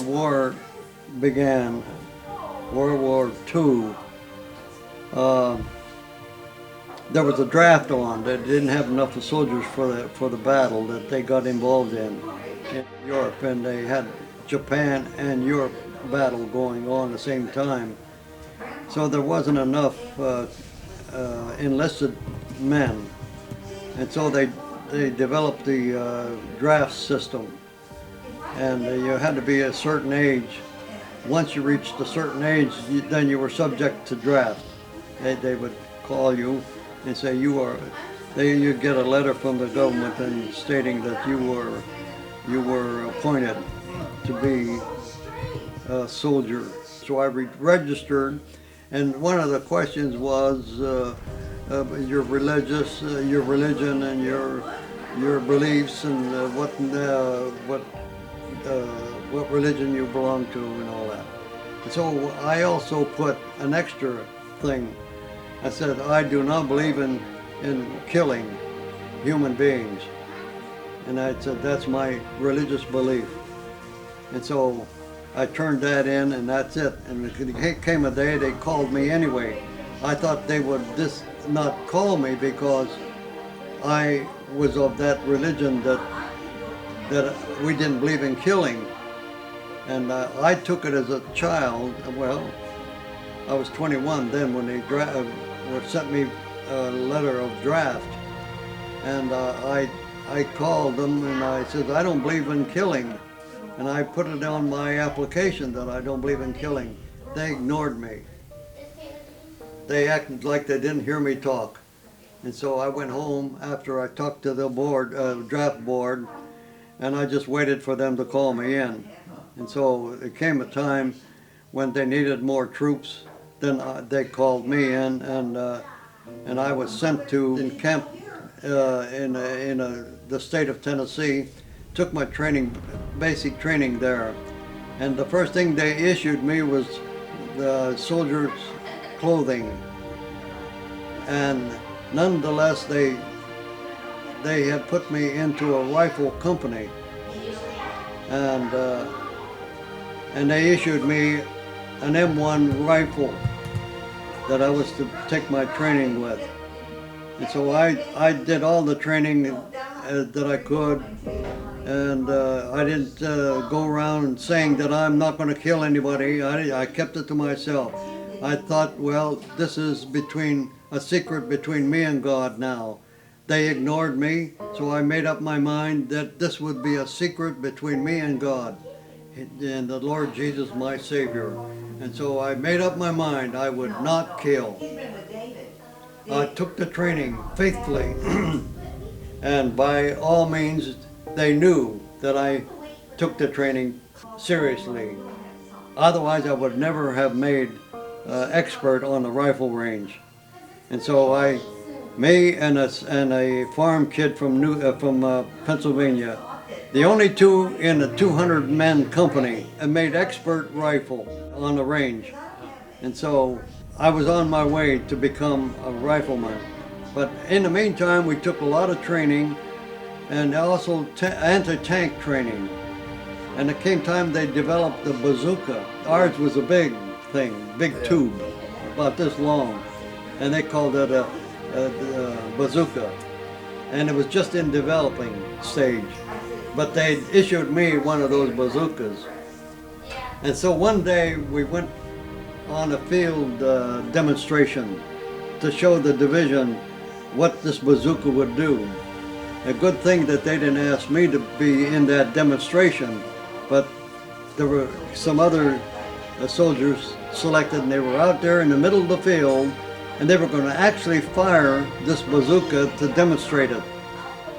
the war began, World War II, there was a draft on that didn't have enough soldiers for the battle that they got involved in Europe, and they had Japan and Europe battle going on at the same time. So there wasn't enough enlisted men, and so they developed the draft system, and you had to be a certain age. Once you reached a certain age, then you were subject to draft. They would call you and say you'd get a letter from the government and stating that you were appointed to be a soldier. So I registered, and one of the questions was your religion and your beliefs and what religion you belong to and all that. And so I also put an extra thing. I said, I do not believe in killing human beings. And I said, that's my religious belief. And so I turned that in, and that's it. And it came a day they called me anyway. I thought they would just not call me because I was of that religion that we didn't believe in killing. And I took it as a child. Well, I was 21 then when they sent me a letter of draft, and I called them and I said, I don't believe in killing, and I put it on my application that I don't believe in killing. They ignored me. They acted like they didn't hear me talk. And so I went home after I talked to the board, draft board, and I just waited for them to call me in. And so it came a time when they needed more troops. Then they called me in, and I was sent to camp in the state of Tennessee. Took my training, basic training there, and the first thing they issued me was the soldiers' clothing. And nonetheless, they had put me into a rifle company, and they issued me an M1 rifle that I was to take my training with. And so I did all the training that I could, and I didn't go around saying that I'm not going to kill anybody. I kept it to myself. I thought, well, this is a secret between me and God now. They ignored me, so I made up my mind that this would be a secret between me and God and the Lord Jesus, my Savior. And so I made up my mind I would not kill. I took the training faithfully, and by all means, they knew that I took the training seriously. Otherwise, I would never have made expert on the rifle range. And so me and a farm kid from Pennsylvania, the only two in a 200-man company, made expert rifle on the range. And so I was on my way to become a rifleman. But in the meantime, we took a lot of training and also anti-tank training. And it came time they developed the bazooka. Ours was a big thing, big tube, about this long. And they called it a bazooka. And it was just in developing stage. But they issued me one of those bazookas. And so one day we went on a field demonstration to show the division what this bazooka would do. A good thing that they didn't ask me to be in that demonstration, but there were some other soldiers selected, and they were out there in the middle of the field, and they were going to actually fire this bazooka to demonstrate it.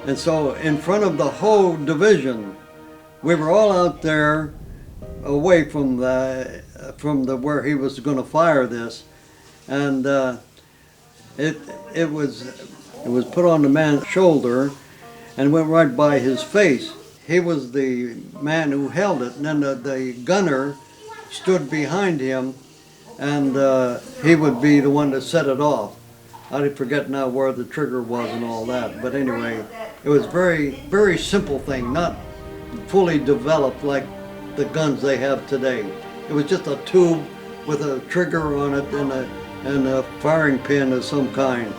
And so in front of the whole division, we were all out there away from where he was going to fire this, and it was put on the man's shoulder and went right by his face. He was the man who held it, and then the gunner stood behind him, and he would be the one that set it off. I forget now where the trigger was and all that, but anyway, it was very, very simple thing, not fully developed like the guns they have today. It was just a tube with a trigger on it and a firing pin of some kind.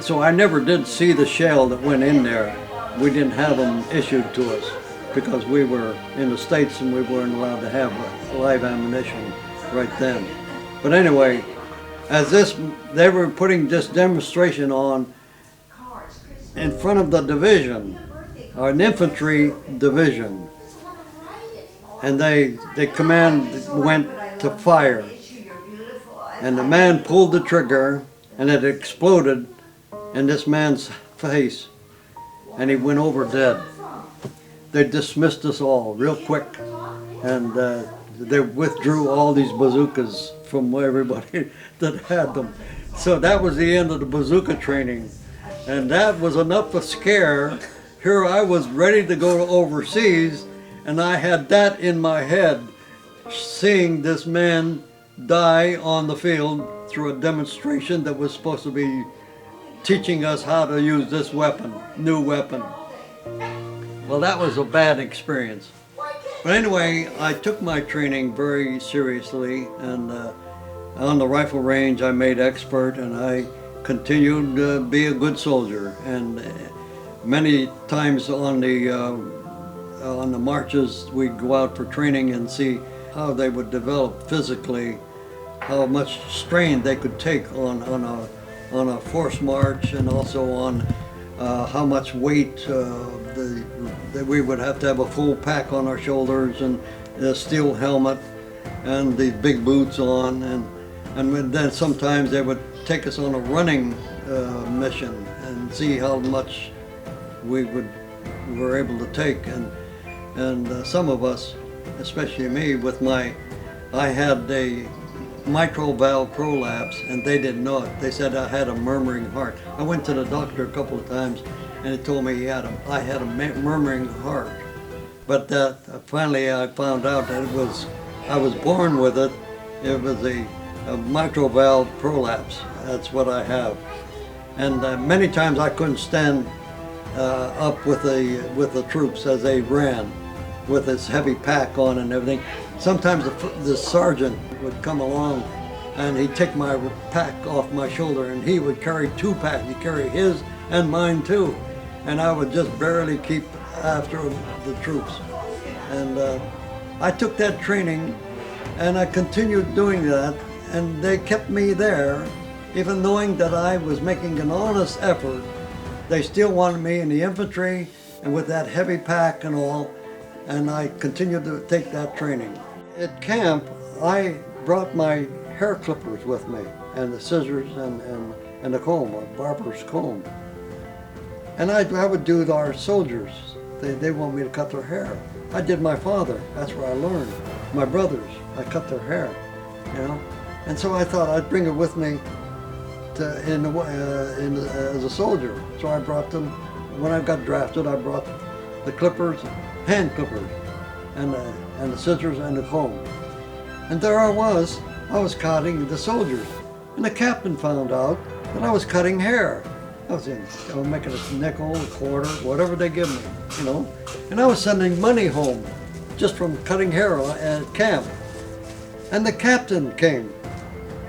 So I never did see the shell that went in there. We didn't have them issued to us because we were in the States and we weren't allowed to have live ammunition right then. But anyway, as they were putting this demonstration on in front of the division, or an infantry division, and the command went to fire, and the man pulled the trigger and it exploded in this man's face and he went over dead. They dismissed us all real quick, and they withdrew all these bazookas from everybody that had them. So that was the end of the bazooka training, and that was enough of a scare. Here I was ready to go overseas, and I had that in my head, seeing this man die on the field through a demonstration that was supposed to be teaching us how to use this weapon, new weapon. Well, that was a bad experience. But anyway, I took my training very seriously, and on the rifle range I made expert, and I continued to be a good soldier. And many times on the marches we'd go out for training and see how they would develop physically, how much strain they could take on a forced march, and also on how much weight that we would have to have a full pack on our shoulders and a steel helmet and these big boots on, and then sometimes they would take us on a running mission and see how much we were able to take, and some of us, especially me, I had a mitral valve prolapse, and they didn't know it. They said I had a murmuring heart. I went to the doctor a couple of times, and he told me I had a murmuring heart. But finally I found out that I was born with it. It was a mitral valve prolapse. That's what I have. And many times I couldn't stand up with the troops as they ran, with this heavy pack on and everything. Sometimes the sergeant would come along and he'd take my pack off my shoulder, and he would carry two packs. He'd carry his and mine too. And I would just barely keep after the troops. And I took that training and I continued doing that, and they kept me there, even knowing that I was making an honest effort. They still wanted me in the infantry and with that heavy pack and all, and I continued to take that training. At camp, I brought my hair clippers with me, and the scissors and the comb, a barber's comb. And I would do our soldiers. They want me to cut their hair. I did my father. That's where I learned. My brothers, I cut their hair, you know. And so I thought I'd bring it with me as a soldier. So I brought them. When I got drafted, I brought the clippers, hand clippers, and the scissors and the comb. And there I was cutting the soldiers. And the captain found out that I was cutting hair. I was making a nickel, a quarter, whatever they give me, you know. And I was sending money home just from cutting hair at camp. And the captain came,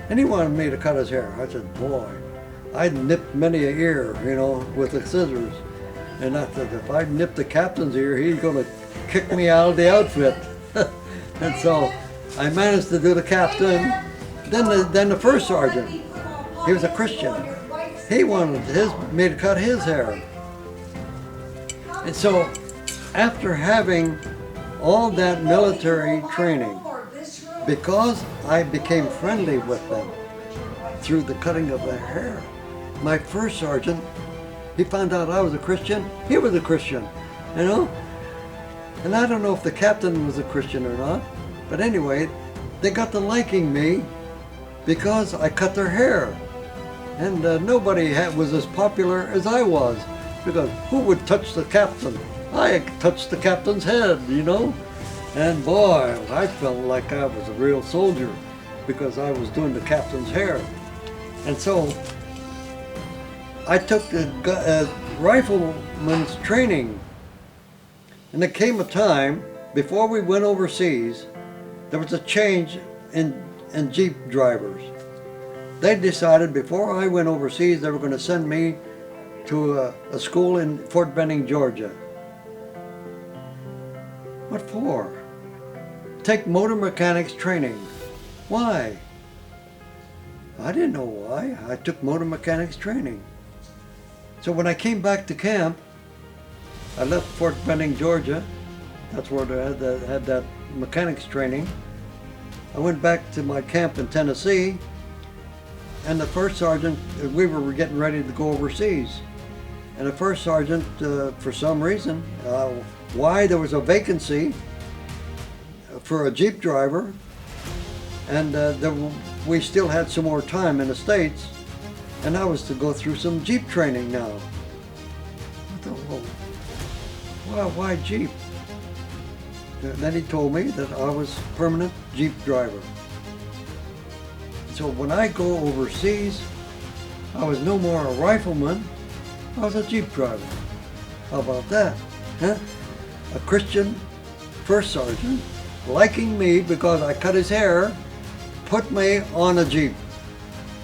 and he wanted me to cut his hair. I said, boy, I nipped many a ear, you know, with the scissors. And I thought, if I nipped the captain's ear, he's going to kick me out of the outfit. And so I managed to do the captain. Then the first sergeant, he was a Christian. He wanted me to cut his hair. And so after having all that military training, because I became friendly with them through the cutting of their hair, my first sergeant, he found out I was a Christian. He was a Christian, you know? And I don't know if the captain was a Christian or not, but anyway, they got to liking me because I cut their hair. And nobody was as popular as I was, because who would touch the captain? I touched the captain's head, you know? And boy, I felt like I was a real soldier because I was doing the captain's hair. And so I took the rifleman's training. And there came a time, before we went overseas, there was a change in Jeep drivers. They decided before I went overseas they were going to send me to a school in Fort Benning, Georgia. What for? Take motor mechanics training. Why? I didn't know why. I took motor mechanics training. So when I came back to camp, I left Fort Benning, Georgia. That's where they had that mechanics training. I went back to my camp in Tennessee, and the first sergeant, we were getting ready to go overseas. And the first sergeant, for some reason, why there was a vacancy for a Jeep driver, and we still had some more time in the States, and I was to go through some Jeep training now. I thought, well, why Jeep? And then he told me that I was permanent Jeep driver. So when I go overseas, I was no more a rifleman, I was a Jeep driver. How about that? Huh? A Christian first sergeant, liking me because I cut his hair, put me on a Jeep.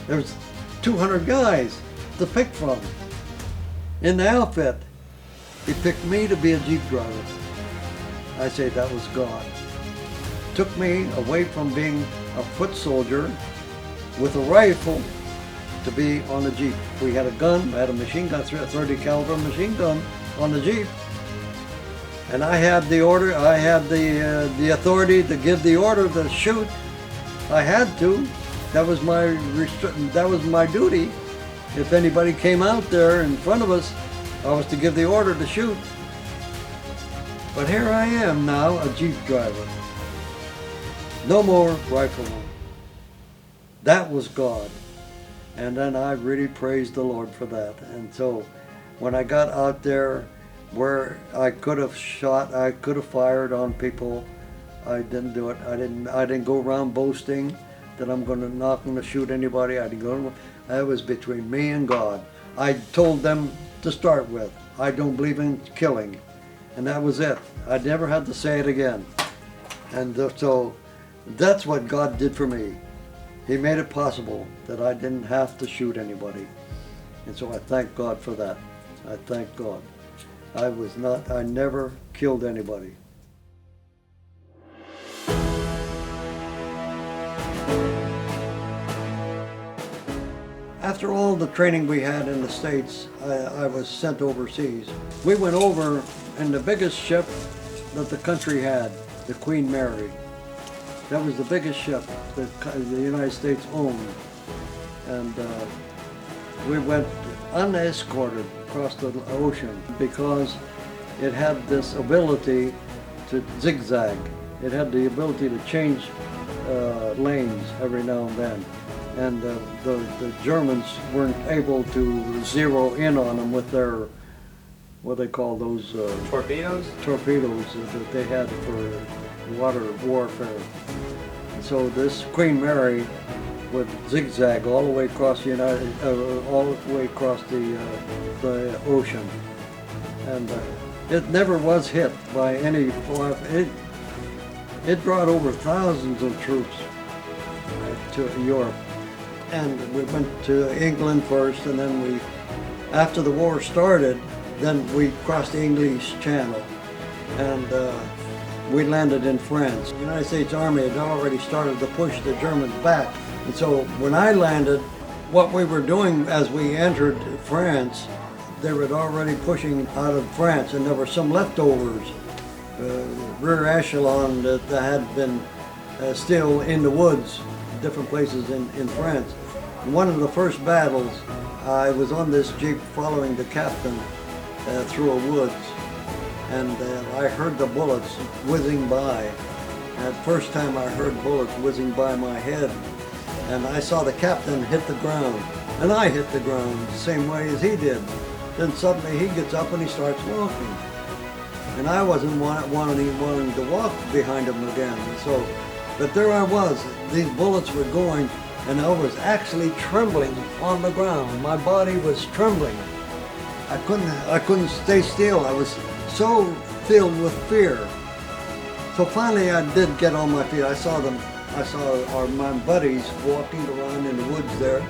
There was 200 guys to pick from in the outfit. He picked me to be a Jeep driver. I say that was God. Took me away from being a foot soldier with a rifle to be on a Jeep. We had a gun, I had a machine gun, a 30 caliber machine gun on the Jeep. And I had the order, I had the authority to give the order to shoot. I had to. That was my duty. If anybody came out there in front of us, I was to give the order to shoot. But here I am now, a Jeep driver. No more rifleman. That was God. And then I really praised the Lord for that. And so when I got out there where I could have shot, I could have fired on people, I didn't do it. I didn't go around boasting that I'm not going to shoot anybody. I didn't go. That was between me and God. I told them to start with, I don't believe in killing. And that was it. I never had to say it again. And so that's what God did for me. He made it possible that I didn't have to shoot anybody. And so I thank God for that. I thank God. I never killed anybody. After all the training we had in the States, I was sent overseas. We went over in the biggest ship that the country had, the Queen Mary. That was the biggest ship that the United States owned. And we went unescorted across the ocean because it had this ability to zigzag. It had the ability to change lanes every now and then. And the Germans weren't able to zero in on them with their, what they call those? Torpedoes? Torpedoes that they had for water warfare. And so this Queen Mary would zigzag all the way across the ocean, and it never was hit by any. It brought over thousands of troops to Europe, and we went to England first, and then after the war started, then we crossed the English Channel, and we landed in France. The United States Army had already started to push the Germans back. And so when I landed, what we were doing as we entered France, they were already pushing out of France, and there were some leftovers, rear echelon that had been still in the woods, different places in France. In one of the first battles, I was on this Jeep following the captain through a woods, and I heard the bullets whizzing by. And the first time I heard bullets whizzing by my head, and I saw the captain hit the ground, and I hit the ground the same way as he did. Then suddenly he gets up and he starts walking, and I wasn't wanting to walk behind him again. So, but there I was. These bullets were going, and I was actually trembling on the ground. My body was trembling. I couldn't stay still. I was so filled with fear. So finally I did get on my feet. I saw my buddies walking around in the woods there.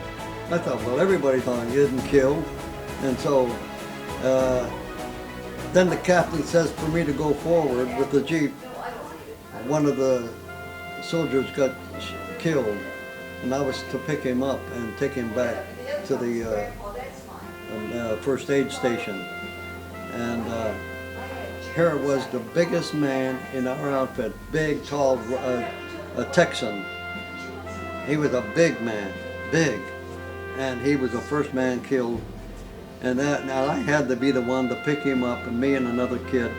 I thought, well, everybody's getting killed. And so then the captain says for me to go forward with the Jeep. One of the soldiers got killed, and I was to pick him up and take him back to the first aid station. And here it was, the biggest man in our outfit, big, tall, a Texan. He was a big man, big, and he was the first man killed. And now I had to be the one to pick him up, and me and another kid,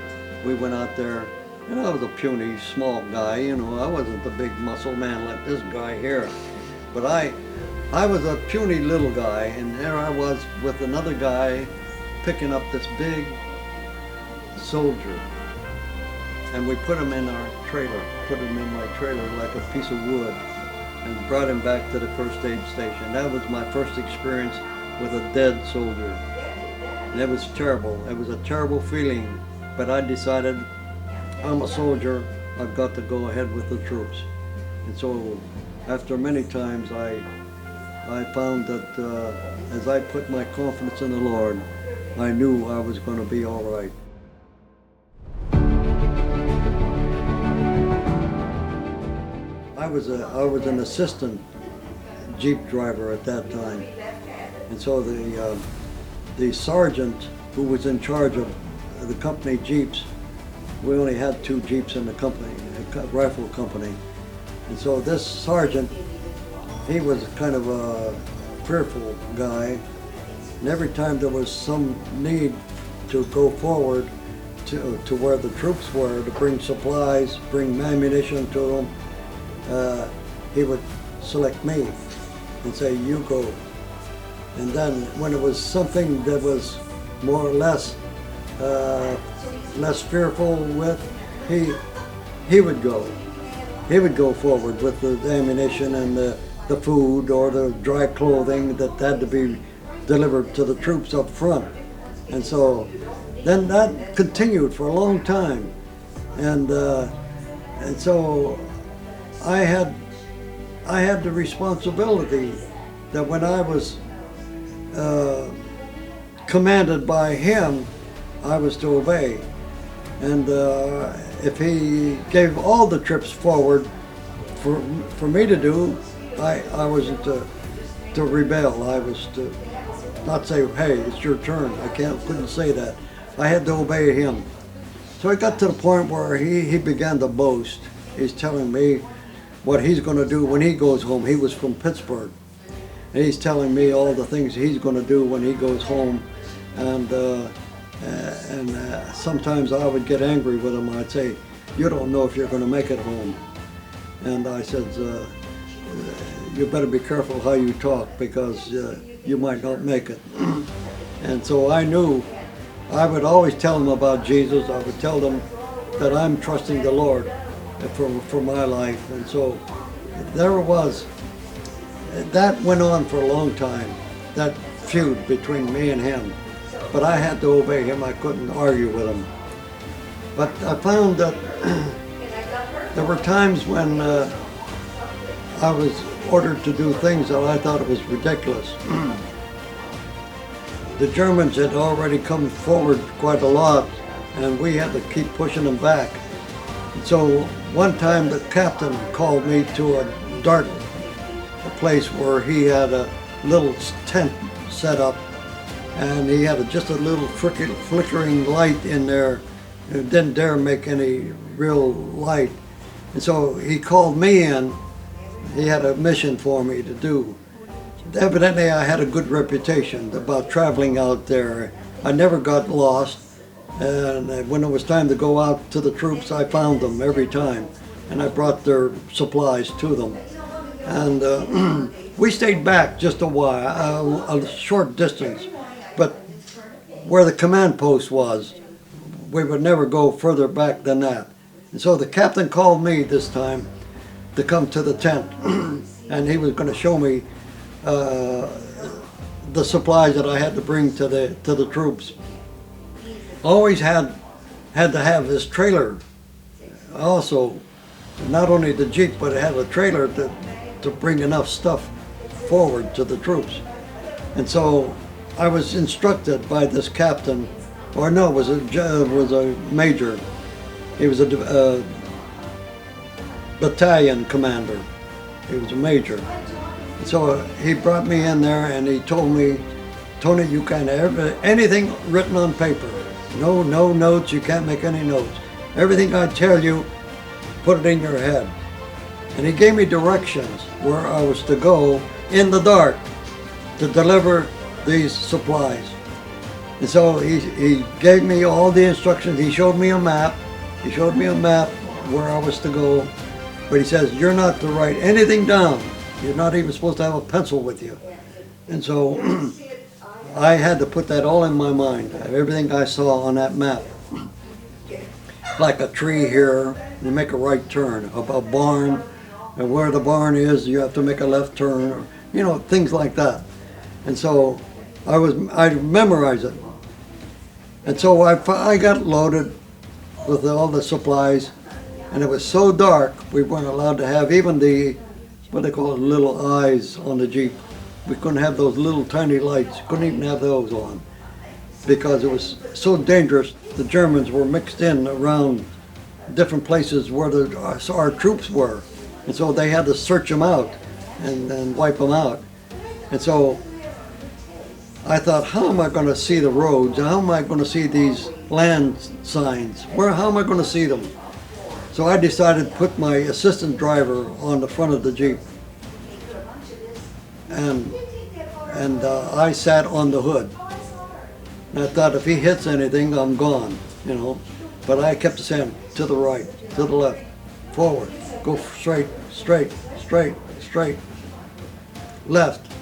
we went out there. And I was a puny, small guy, you know. I wasn't the big muscle man like this guy here. But I was a puny little guy, and there I was with another guy picking up this big soldier. And we put him in our trailer, put him in my trailer like a piece of wood, and brought him back to the first aid station. That was my first experience with a dead soldier. And it was terrible. It was a terrible feeling, but I decided, I'm a soldier, I've got to go ahead with the troops. And so after many times I found that as I put my confidence in the Lord, I knew I was going to be all right. I was an assistant Jeep driver at that time. And so the sergeant who was in charge of the company Jeeps, we only had 2 Jeeps in the company, a rifle company. And so this sergeant, he was kind of a fearful guy. And every time there was some need to go forward to where the troops were, to bring supplies, bring ammunition to them, he would select me and say, you go. And then when it was something that was more or less fearful with, he would go. He would go forward with the ammunition and the food or the dry clothing that had to be delivered to the troops up front. And so then that continued for a long time. And so I had the responsibility that when I was commanded by him, I was to obey. And if he gave all the trips forward for me to do, I wasn't to rebel. I was to not say, hey, it's your turn. I couldn't say that. I had to obey him. So it got to the point where he began to boast. He's telling me what he's going to do when he goes home. He was from Pittsburgh. And he's telling me all the things he's going to do when he goes home. And sometimes I would get angry with him. I'd say, you don't know if you're going to make it home. And I said, you better be careful how you talk, because you might not make it. And so I knew I would always tell them about Jesus. I would tell them that I'm trusting the Lord for my life. And so there it was. That went on for a long time, that feud between me and him. But I had to obey him. I couldn't argue with him. But I found that there were times when I was ordered to do things that I thought it was ridiculous. The Germans had already come forward quite a lot, and we had to keep pushing them back. And so one time the captain called me to a dark place where he had a little tent set up, and he had just a little flickering light in there. It didn't dare make any real light. And so he called me in. He had a mission for me to do. Evidently I had a good reputation about traveling out there. I never got lost. And when it was time to go out to the troops, I found them every time. And I brought their supplies to them. And we stayed back just a while, a short distance. But where the command post was, we would never go further back than that. And so the captain called me this time to come to the tent. And he was going to show me the supplies that I had to bring to the troops. Always had to have this trailer also, not only the Jeep, but it had a trailer to bring enough stuff forward to the troops. And so I was instructed by this captain, or no, it was a major. He was a battalion commander. He was a major. So he brought me in there and he told me, Tony, you can't have anything written on paper. No notes, you can't make any notes. Everything I tell you, put it in your head. And he gave me directions where I was to go in the dark to deliver these supplies. And so he gave me all the instructions. He showed me a map. He showed me a map where I was to go. But he says, you're not to write anything down. You're not even supposed to have a pencil with you. And so I had to put that all in my mind, everything I saw on that map. Like a tree here, you make a right turn. A barn, and where the barn is, you have to make a left turn. Or, you know, things like that. And so I memorized it. And so I got loaded with all the supplies, and it was so dark we weren't allowed to have even the, what they call it, little eyes on the Jeep. We couldn't have those little tiny lights, couldn't even have those on, because it was so dangerous. The Germans were mixed in around different places where our troops were, and so they had to search them out and wipe them out. And so I thought, how am I going to see the roads? How am I going to see these land signs? How am I going to see them? So I decided to put my assistant driver on the front of the Jeep. And I sat on the hood. And I thought, if he hits anything, I'm gone, you know. But I kept saying, to the right, to the left, forward, go straight, straight, straight, straight, left,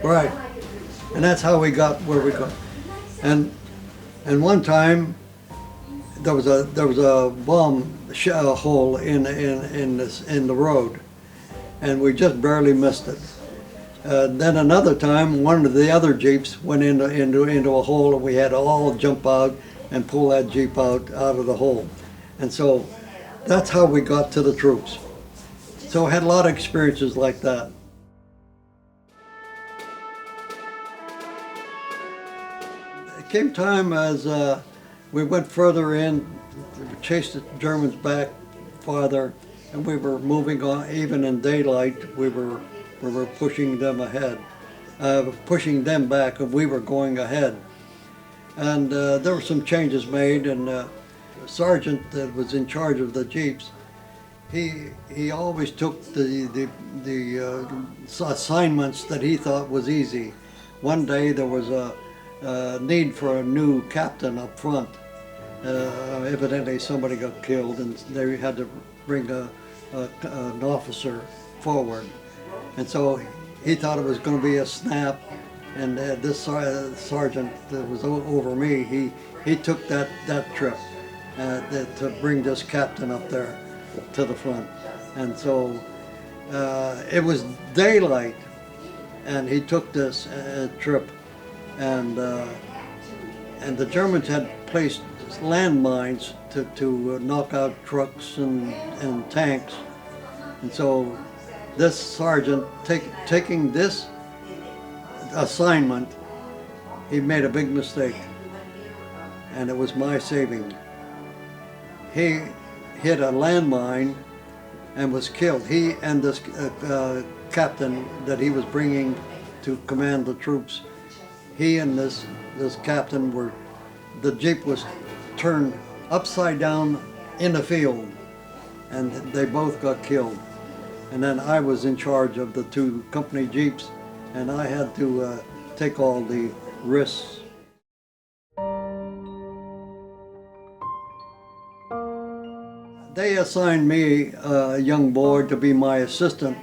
right. And that's how we got where we got. And one time, there was a bomb hole in the road, and we just barely missed it. Then another time, one of the other Jeeps went into a hole, and we had to all jump out and pull that Jeep out of the hole. And so that's how we got to the troops. So I had a lot of experiences like that. It came time as we went further in, we chased the Germans back farther, and we were moving on. Even in daylight, we were pushing them ahead, pushing them back, and we were going ahead. And there were some changes made, and the sergeant that was in charge of the Jeeps, he always took the assignments that he thought was easy. One day there was a need for a new captain up front. Evidently somebody got killed, and they had to bring an officer forward. And so he thought it was going to be a snap, and this sergeant that was over me, he took that trip to bring this captain up there to the front. And so it was daylight, and he took this trip, and the Germans had placed landmines to knock out trucks and tanks. And so this sergeant, taking this assignment, he made a big mistake, and it was my saving. He hit a landmine and was killed. He and this captain that he was bringing to command the troops, he and this captain were, the Jeep was turned upside down in the field, and they both got killed. And then I was in charge of the two company Jeeps, and I had to take all the risks. They assigned me a young boy to be my assistant,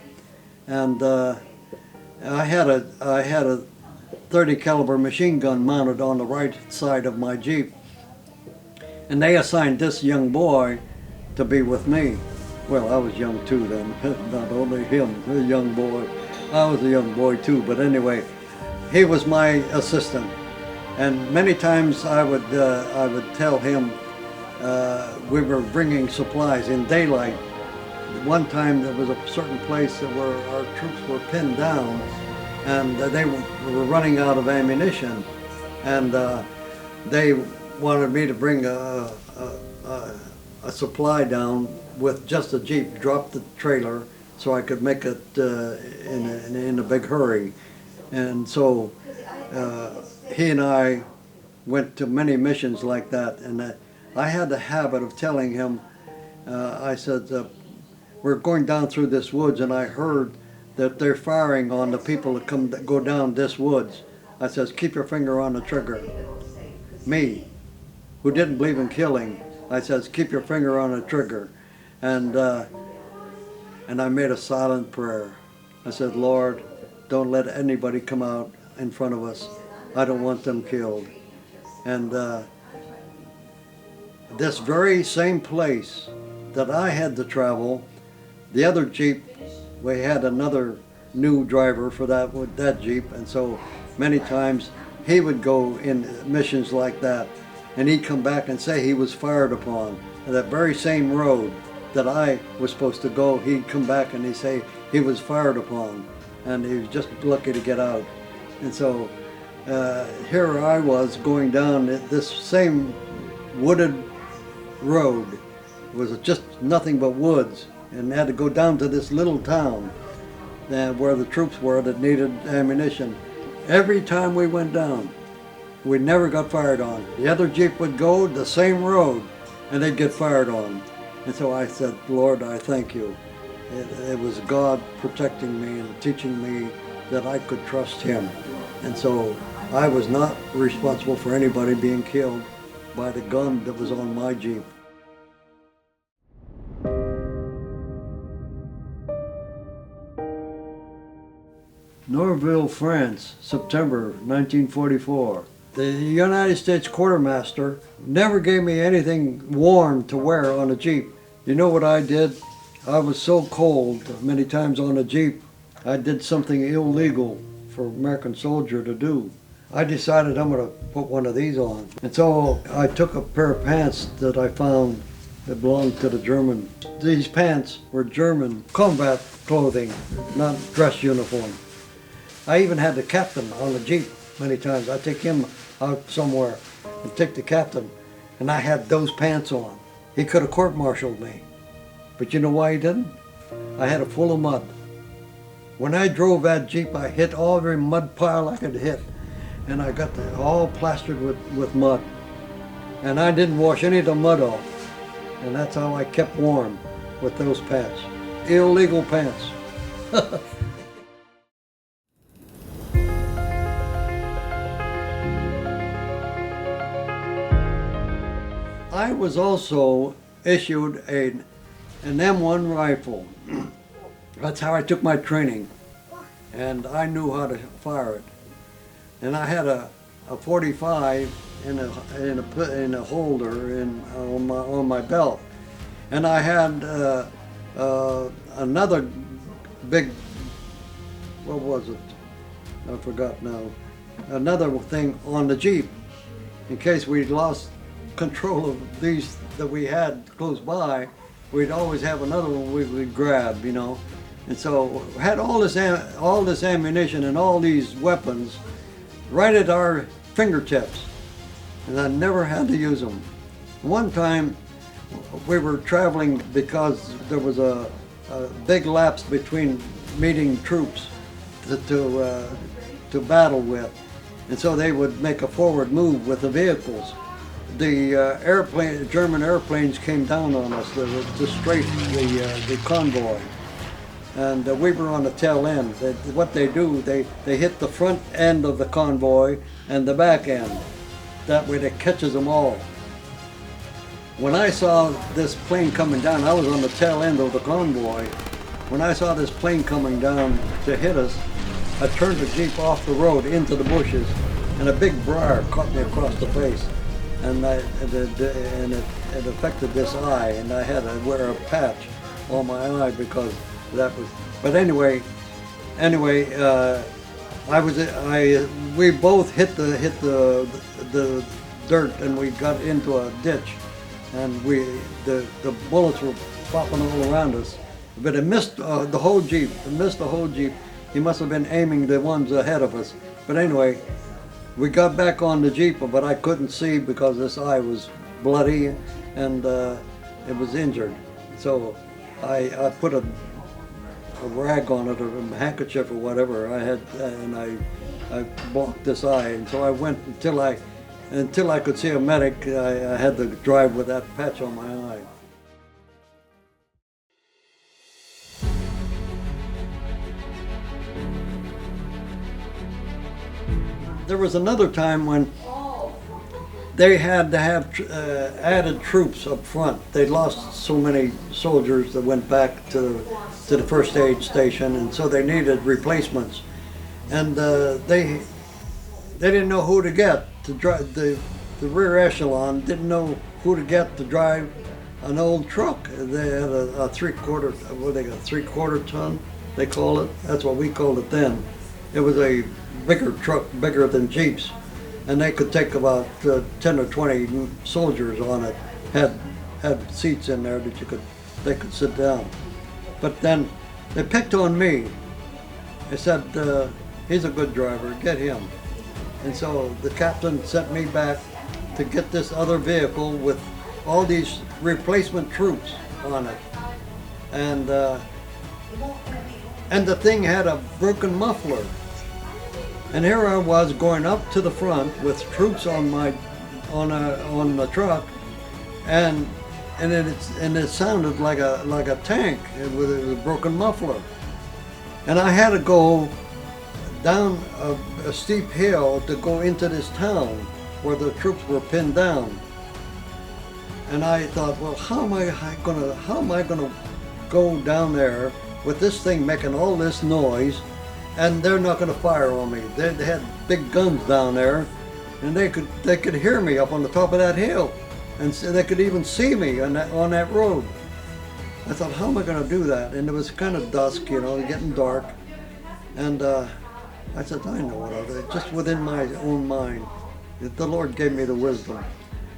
and I had a 30 caliber machine gun mounted on the right side of my Jeep, and they assigned this young boy to be with me. Well, I was young too then, not only him, a young boy. I was a young boy too, but anyway, he was my assistant. And many times I would tell him, we were bringing supplies in daylight. One time there was a certain place where our troops were pinned down, and they were running out of ammunition, and they wanted me to bring a supply down with just a Jeep, drop the trailer so I could make it in a big hurry. And so he and I went to many missions like that, and I had the habit of telling him, I said, we're going down through this woods, and I heard that they're firing on the people that go down this woods. I says, keep your finger on the trigger. Me, who didn't believe in killing, I says, keep your finger on the trigger. And I made a silent prayer. I said, Lord, don't let anybody come out in front of us. I don't want them killed. And this very same place that I had to travel, the other Jeep, we had another new driver for that Jeep, and so many times he would go in missions like that, and he'd come back and say he was fired upon. And that very same road that I was supposed to go, he'd come back and he'd say he was fired upon, and he was just lucky to get out. And so here I was going down this same wooded road. It was just nothing but woods, and had to go down to this little town where the troops were that needed ammunition. Every time we went down, we never got fired on. The other Jeep would go the same road, and they'd get fired on. And so I said, Lord, I thank you. It was God protecting me and teaching me that I could trust Him. And so I was not responsible for anybody being killed by the gun that was on my Jeep. Norville, France, September 1944. The United States quartermaster never gave me anything warm to wear on a Jeep. You know what I did? I was so cold many times on a Jeep, I did something illegal for an American soldier to do. I decided I'm going to put one of these on. And so I took a pair of pants that I found that belonged to the German. These pants were German combat clothing, not dress uniform. I even had the captain on the Jeep many times. I'd take him out somewhere and take the captain, and I had those pants on. He could have court-martialed me, but you know why he didn't? I had it full of mud. When I drove that Jeep, I hit every mud pile I could hit, and I got all plastered with mud. And I didn't wash any of the mud off, and that's how I kept warm with those pants. Illegal pants. I was also issued an M1 rifle. That's how I took my training, and I knew how to fire it. And I had a 45 in a holder on my belt, and I had another big, what was it? I forgot now. Another thing on the Jeep in case we lost control of these that we had close by. We'd always have another one we'd grab, you know. And so had all this ammunition and all these weapons right at our fingertips, and I never had to use them. One time we were traveling because there was a big lapse between meeting troops to battle with, and so they would make a forward move with the vehicles. The German airplanes came down on us to strafe the convoy, and we were on the tail end. What they do, they hit the front end of the convoy and the back end. That way it catches them all. When I saw this plane coming down, I was on the tail end of the convoy. When I saw this plane coming down to hit us, I turned the Jeep off the road into the bushes, and a big briar caught me across the face. And it affected this eye, and I had to wear a patch on my eye because that was. But anyway, we both hit the dirt, and we got into a ditch, and the bullets were popping all around us. But it missed the whole Jeep. It missed the whole Jeep. He must have been aiming the ones ahead of us. But anyway, we got back on the Jeep, but I couldn't see because this eye was bloody and it was injured. So I put a rag on it, or a handkerchief or whatever I had, and I blocked this eye. And so I went until I could see a medic. I had to drive with that patch on my eye. There was another time when they had to have added troops up front. They lost so many soldiers that went back to the first aid station, and so they needed replacements. And they didn't know who to get to drive. The rear echelon didn't know who to get to drive an old truck. They had a three-quarter ton, they call it. That's what we called it then. It was a bigger truck, bigger than Jeeps, and they could take about 10 or 20 soldiers on it. Had seats in there that they could sit down. But then they picked on me. They said, he's a good driver, get him. And so the captain sent me back to get this other vehicle with all these replacement troops on it. And the thing had a broken muffler. And here I was going up to the front with troops on the truck, and it sounded like a tank with a broken muffler. And I had to go down a steep hill to go into this town where the troops were pinned down. And I thought, well, how am I gonna go down there with this thing making all this noise? And they're not going to fire on me. They had big guns down there, and they could hear me up on the top of that hill, and so they could even see me on that road. I thought, how am I going to do that? And it was kind of dusk, getting dark, and I said, I know what I'll do. Just within my own mind, the Lord gave me the wisdom.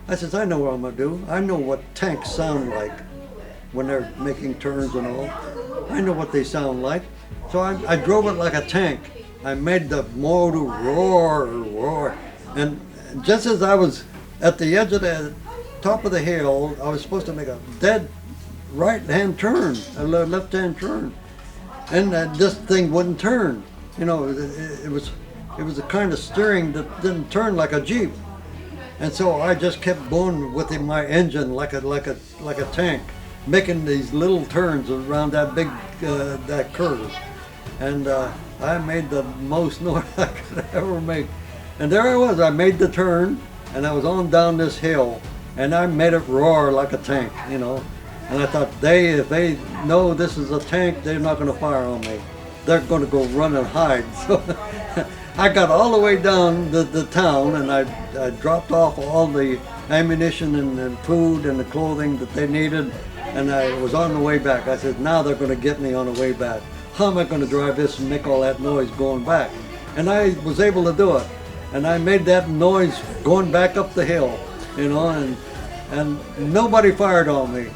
I said, I know what I'm going to do. I know what tanks sound like when they're making turns and all. I know what they sound like. So I drove it like a tank. I made the motor roar. And just as I was at the edge of the top of the hill, I was supposed to make a dead right-hand turn, a left-hand turn. And this thing wouldn't turn. It was a kind of steering that didn't turn like a Jeep. And so I just kept going with my engine like a tank, making these little turns around that big that curve. And I made the most noise I could ever make. And there I was, I made the turn, and I was on down this hill, and I made it roar like a tank, And I thought, if they know this is a tank, they're not going to fire on me. They're going to go run and hide. So I got all the way down the town, and I dropped off all the ammunition and food and the clothing that they needed, and I was on the way back. I said, now they're going to get me on the way back. How am I going to drive this and make all that noise going back? And I was able to do it. And I made that noise going back up the hill, and nobody fired on me.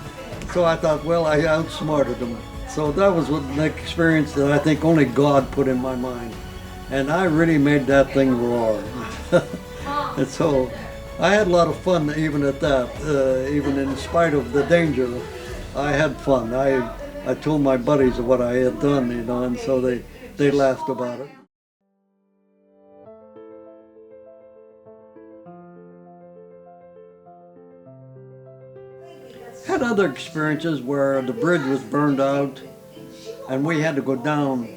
So I thought, well, I outsmarted them. So that was an experience that I think only God put in my mind. And I really made that thing roar. And so I had a lot of fun even at that. Even in spite of the danger, I had fun. I told my buddies what I had done, and so they laughed about it. Had other experiences where the bridge was burned out, and we had to go down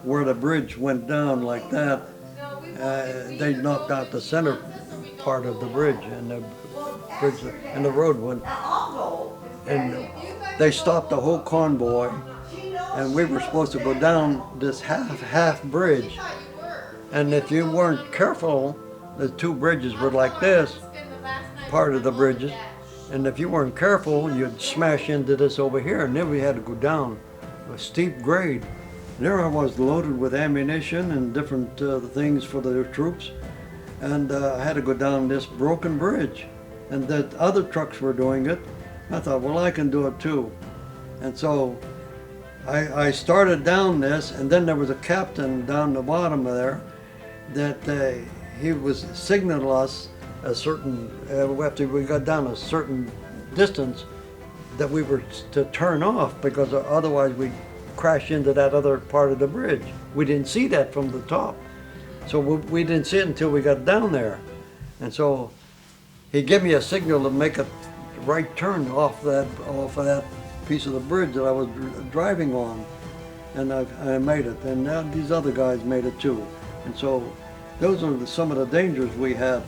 where the bridge went down like that. They knocked out the center part of the bridge, and the road went. And they stopped the whole convoy, and we were supposed to go down this half bridge. And if you weren't careful, the two bridges were like this, part of the bridges. And if you weren't careful, you'd smash into this over here, and then we had to go down a steep grade. There I was loaded with ammunition and different things for the troops, and I had to go down this broken bridge. and that other trucks were doing it. I thought, well, I can do it too. And so I started down this, and then there was a captain down the bottom of there that he was signaling us a certain, after we got down a certain distance, that we were to turn off, because otherwise we'd crash into that other part of the bridge. We didn't see that from the top. So we didn't see it until we got down there. And so he gave me a signal to make a right turn off of that piece of the bridge that I was driving on. And I made it. And now these other guys made it too. And so those are some of the dangers we had.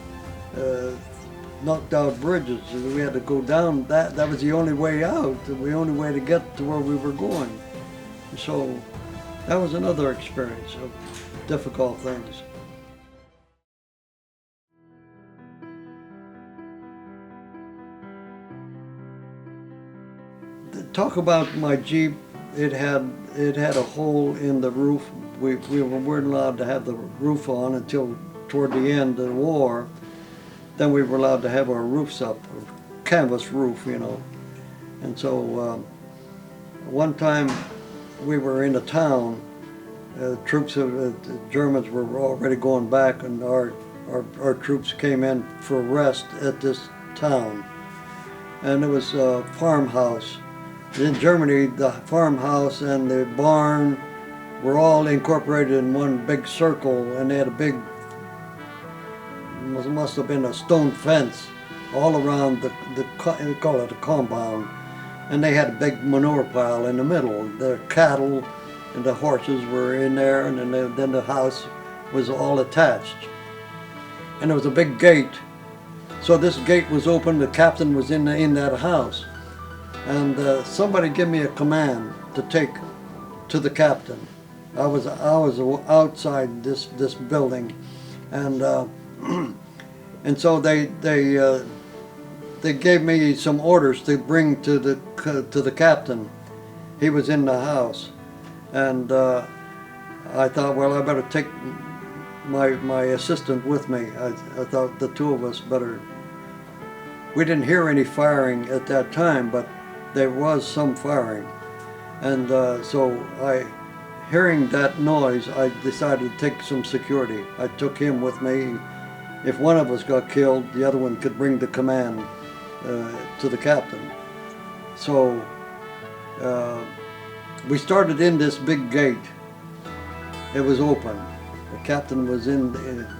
Knocked out bridges. We had to go down. That was the only way out, the only way to get to where we were going. So that was another experience of difficult things. Talk about my Jeep. It had a hole in the roof. We weren't allowed to have the roof on until toward the end of the war. Then we were allowed to have our roofs up, a canvas roof, you know. And so one time we were in a town, troops of the Germans were already going back, and our troops came in for rest at this town. And it was a farmhouse. In Germany, the farmhouse and the barn were all incorporated in one big circle, and they had a big, it must have been a stone fence all around they call it a compound. And they had a big manure pile in the middle. The cattle and the horses were in there, and then the house was all attached. And there was a big gate. So this gate was open, the captain was in that house. And somebody gave me a command to take to the captain. I was outside this building, and and so they gave me some orders to bring to the captain. He was in the house, and I thought, well, I better take my assistant with me. I thought the two of us better. We didn't hear any firing at that time, but there was some firing, and so hearing that noise, I decided to take some security. I took him with me. If one of us got killed, the other one could bring the command to the captain. So we started in this big gate. It was open. The captain was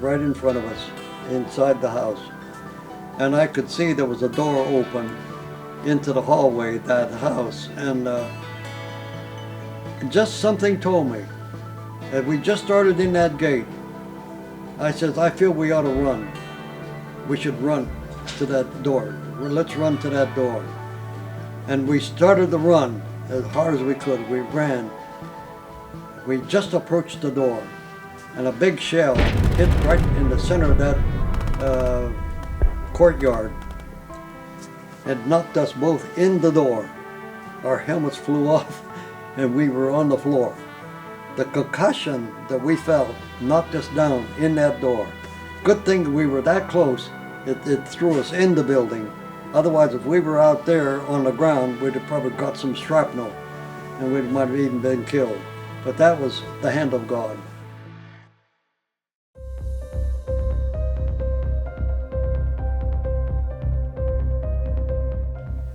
right in front of us, inside the house. And I could see there was a door open into the hallway of that house. And just something told me that we just started in that gate. I said, I feel we ought to run. We should run to that door. Let's run to that door. And we started to run as hard as we could. We ran. We just approached the door, and a big shell hit right in the center of that courtyard. It knocked us both in the door. Our helmets flew off, and we were on the floor. The concussion that we felt knocked us down in that door. Good thing we were that close. It threw us in the building. Otherwise, if we were out there on the ground, we'd have probably got some shrapnel, and we might have even been killed. But that was the hand of God.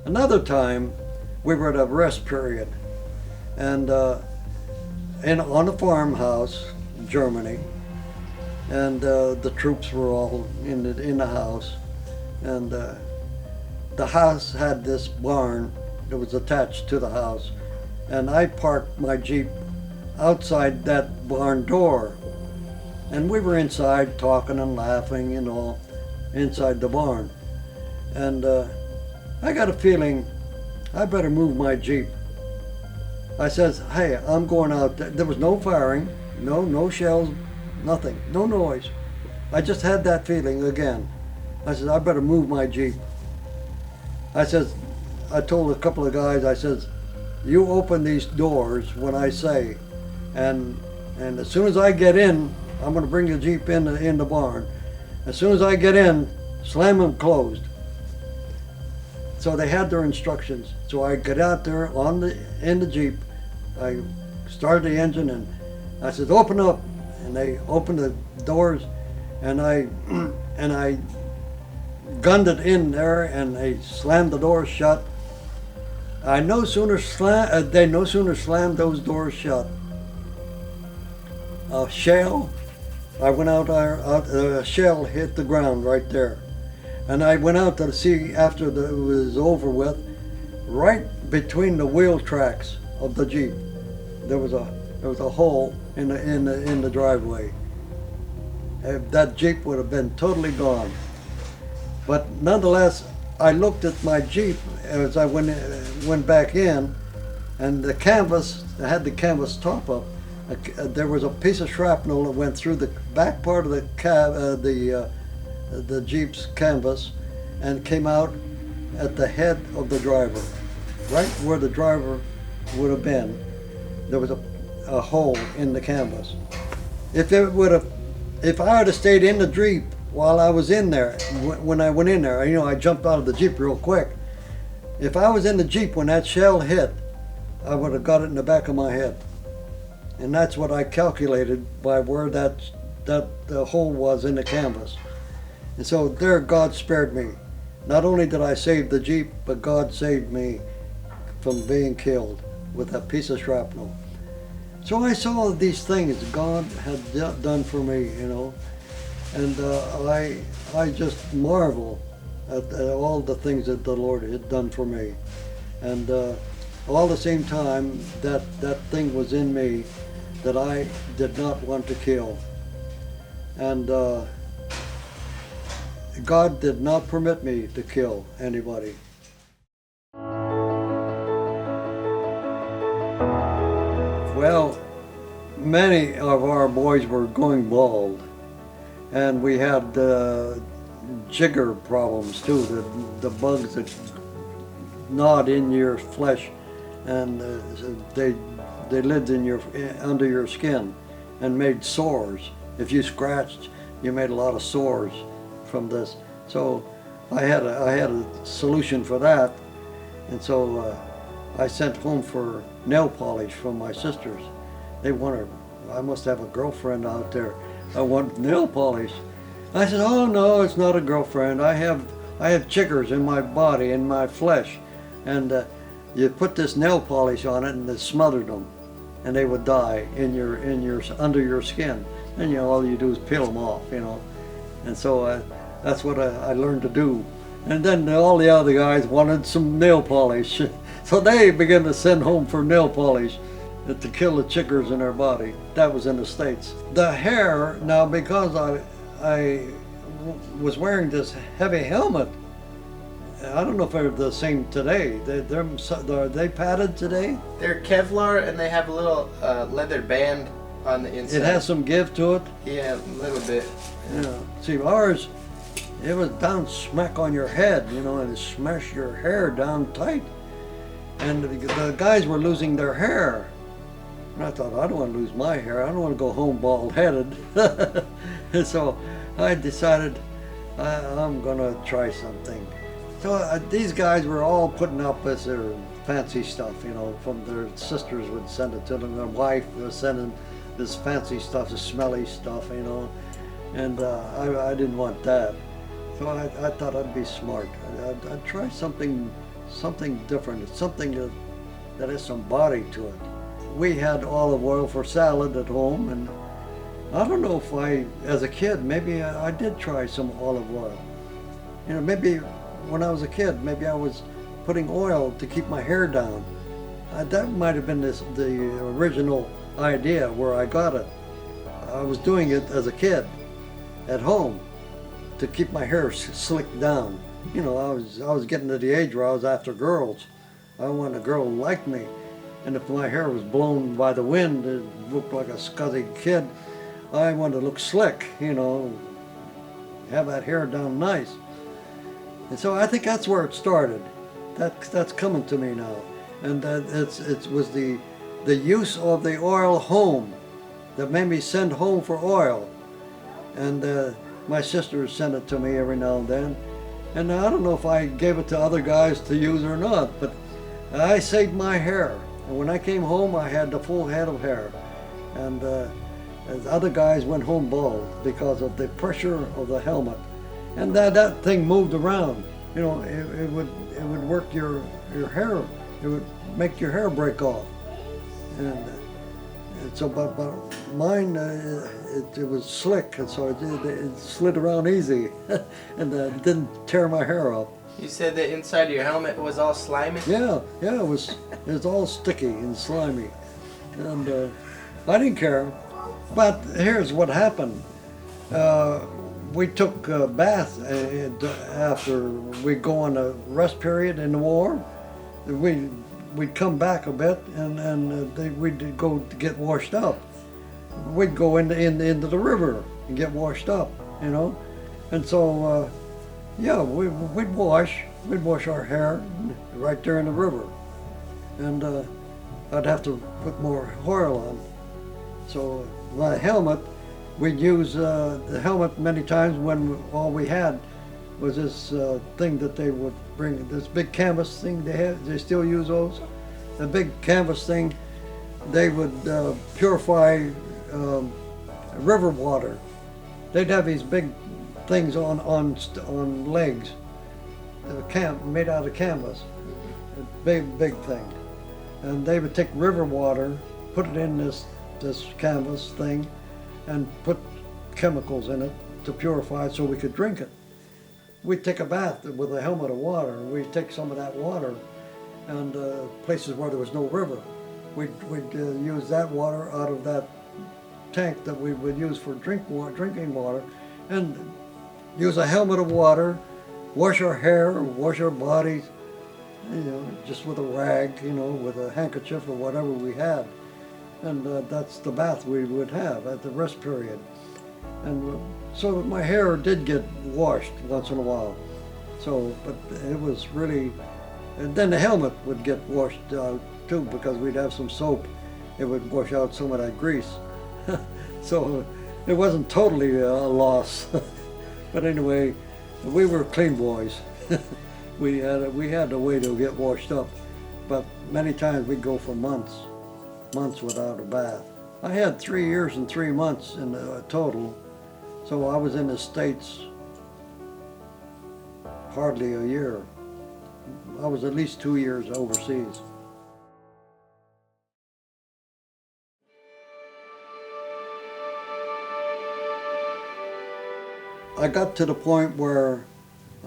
Another time, we were at a rest period, and on a farmhouse in Germany, and the troops were all in the house, and the house had this barn that was attached to the house, and I parked my Jeep outside that barn door, and we were inside talking and laughing and all inside the barn, and I got a feeling I better move my Jeep. I says, hey, I'm going out there. There was no firing, no shells, nothing, no noise. I just had that feeling again. I said, I better move my Jeep. I told a couple of guys, I says, you open these doors when I say, and as soon as I get in, I'm going to bring the Jeep in the barn. As soon as I get in, slam them closed. So they had their instructions. So I got out there in the Jeep. I started the engine and I said, "Open up," and they opened the doors, and I gunned it in there, and they slammed the doors shut. They no sooner slammed those doors shut. A shell, I went out there, a shell hit the ground right there. And I went out to see after it was over with, right between the wheel tracks of the Jeep, there was a hole in the driveway. That Jeep would have been totally gone. But nonetheless, I looked at my Jeep as I went back in, and the canvas, I had the canvas top up. There was a piece of shrapnel that went through the back part of the Jeep's canvas and came out at the head of the driver, right where the driver would have been. There was a hole in the canvas. If I had stayed in the Jeep while I was in there, when I went in there, I jumped out of the Jeep real quick. If I was in the Jeep when that shell hit, I would have got it in the back of my head. And that's what I calculated by where the hole was in the canvas. And so there, God spared me. Not only did I save the Jeep, but God saved me from being killed with a piece of shrapnel. So I saw these things God had done for me, and I just marvel at all the things that the Lord had done for me. And all the same time, that thing was in me that I did not want to kill. And God did not permit me to kill anybody. Well, many of our boys were going bald, and we had jigger problems too, the bugs that gnawed in your flesh, and they lived under your skin and made sores. If you scratched, you made a lot of sores from this. So I had a solution for that, and so I sent home for nail polish from my sisters. They wanted, I must have a girlfriend out there. I want nail polish. I said, "Oh no, it's not a girlfriend. I have chiggers in my body, in my flesh, and you put this nail polish on it, and it smothered them, and they would die under your skin. And all you do is peel them off, And so that's what I learned to do. And then all the other guys wanted some nail polish, so they began to send home for nail polish to kill the chiggers in their body. That was in the States. The hair, now because I was wearing this heavy helmet, I don't know if they're the same today. Are they padded today? They're Kevlar, and they have a little leather band on the inside. It has some give to it? Yeah, a little bit. Yeah. See, ours, it was down smack on your head, and it smashed your hair down tight. And the guys were losing their hair. And I thought, I don't want to lose my hair. I don't want to go home bald-headed. And so I decided I'm going to try something. So these guys were all putting up with their fancy stuff, from their sisters would send it to them. Their wife was sending this fancy stuff, this smelly stuff, and I didn't want that. So I thought I'd be smart. I'd try something different, something that has some body to it. We had olive oil for salad at home, and I don't know if as a kid, maybe I did try some olive oil. Maybe when I was a kid, maybe I was putting oil to keep my hair down. That might have been the original idea where I got it. I was doing it as a kid at home to keep my hair slicked down. I was getting to the age where I was after girls. I wanted a girl who liked me. And if my hair was blown by the wind, it looked like a scuzzy kid. I wanted to look slick, have that hair down nice. And so I think that's where it started. That's coming to me now. And it was the use of the oil home that made me send home for oil. And my sisters sent it to me every now and then. And I don't know if I gave it to other guys to use or not, but I saved my hair. And when I came home, I had the full head of hair. And as other guys went home bald because of the pressure of the helmet. And that thing moved around. You know, it would work your hair. It would make your hair break off. And so, but mine, it was slick, and so it slid around easy, and didn't tear my hair up. You said the inside of your helmet was all slimy? Yeah, it was all sticky and slimy, and I didn't care. But here's what happened. We took a bath after we'd go on a rest period in the war. We'd come back a bit, and we'd go to get washed up. We'd go into the river and get washed up, you know. And so, yeah, we'd wash our hair right there in the river. And I'd have to put more oil on. So my helmet, we'd use the helmet many times when all we had was this thing that they would bring, this big canvas thing they still use those. The big canvas thing, they would purify river water. They'd have these big things on legs, made out of canvas, a big thing. And they would take river water, put it in this canvas thing, and put chemicals in it to purify it so we could drink it. We'd take a bath with a helmet of water. We'd take some of that water, and places where there was no river, we'd use that water out of that tank that we would use for drinking water, and use a helmet of water, wash our hair, wash our bodies, you know, just with a rag, you know, with a handkerchief or whatever we had. And that's the bath we would have at the rest period. And so my hair did get washed once in a while. So, but it was really, and then the helmet would get washed out too, because we'd have some soap. It would wash out some of that grease. So it wasn't totally a loss. But anyway, we were clean boys. we had a way to get washed up, but many times we'd go for months without a bath. I had 3 years and 3 months in total, so I was in the States hardly a year. I was at least 2 years overseas. I got to the point where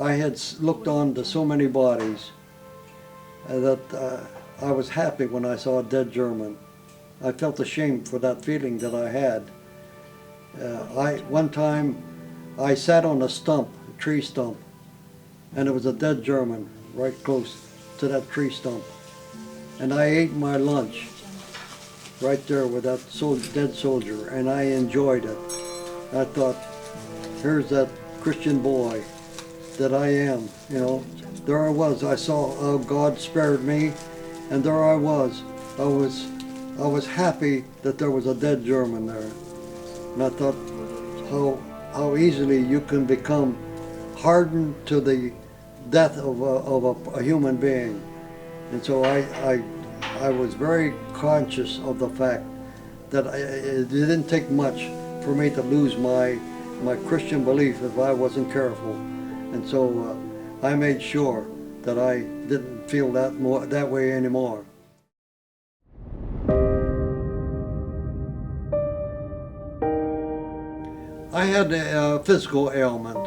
I had looked on to so many bodies that I was happy when I saw a dead German. I felt ashamed for that feeling that I had. One time I sat on a tree stump, and there was a dead German right close to that tree stump. And I ate my lunch right there with that dead soldier, and I enjoyed it. I thought, here's that Christian boy that I am, you know. There I was, I saw how God spared me, and there I was. I was happy that there was a dead German there. And I thought how easily you can become hardened to the death of a human being. And so I was very conscious of the fact that it didn't take much for me to lose my Christian belief if I wasn't careful. And so I made sure that I didn't feel that way anymore. I had a physical ailment.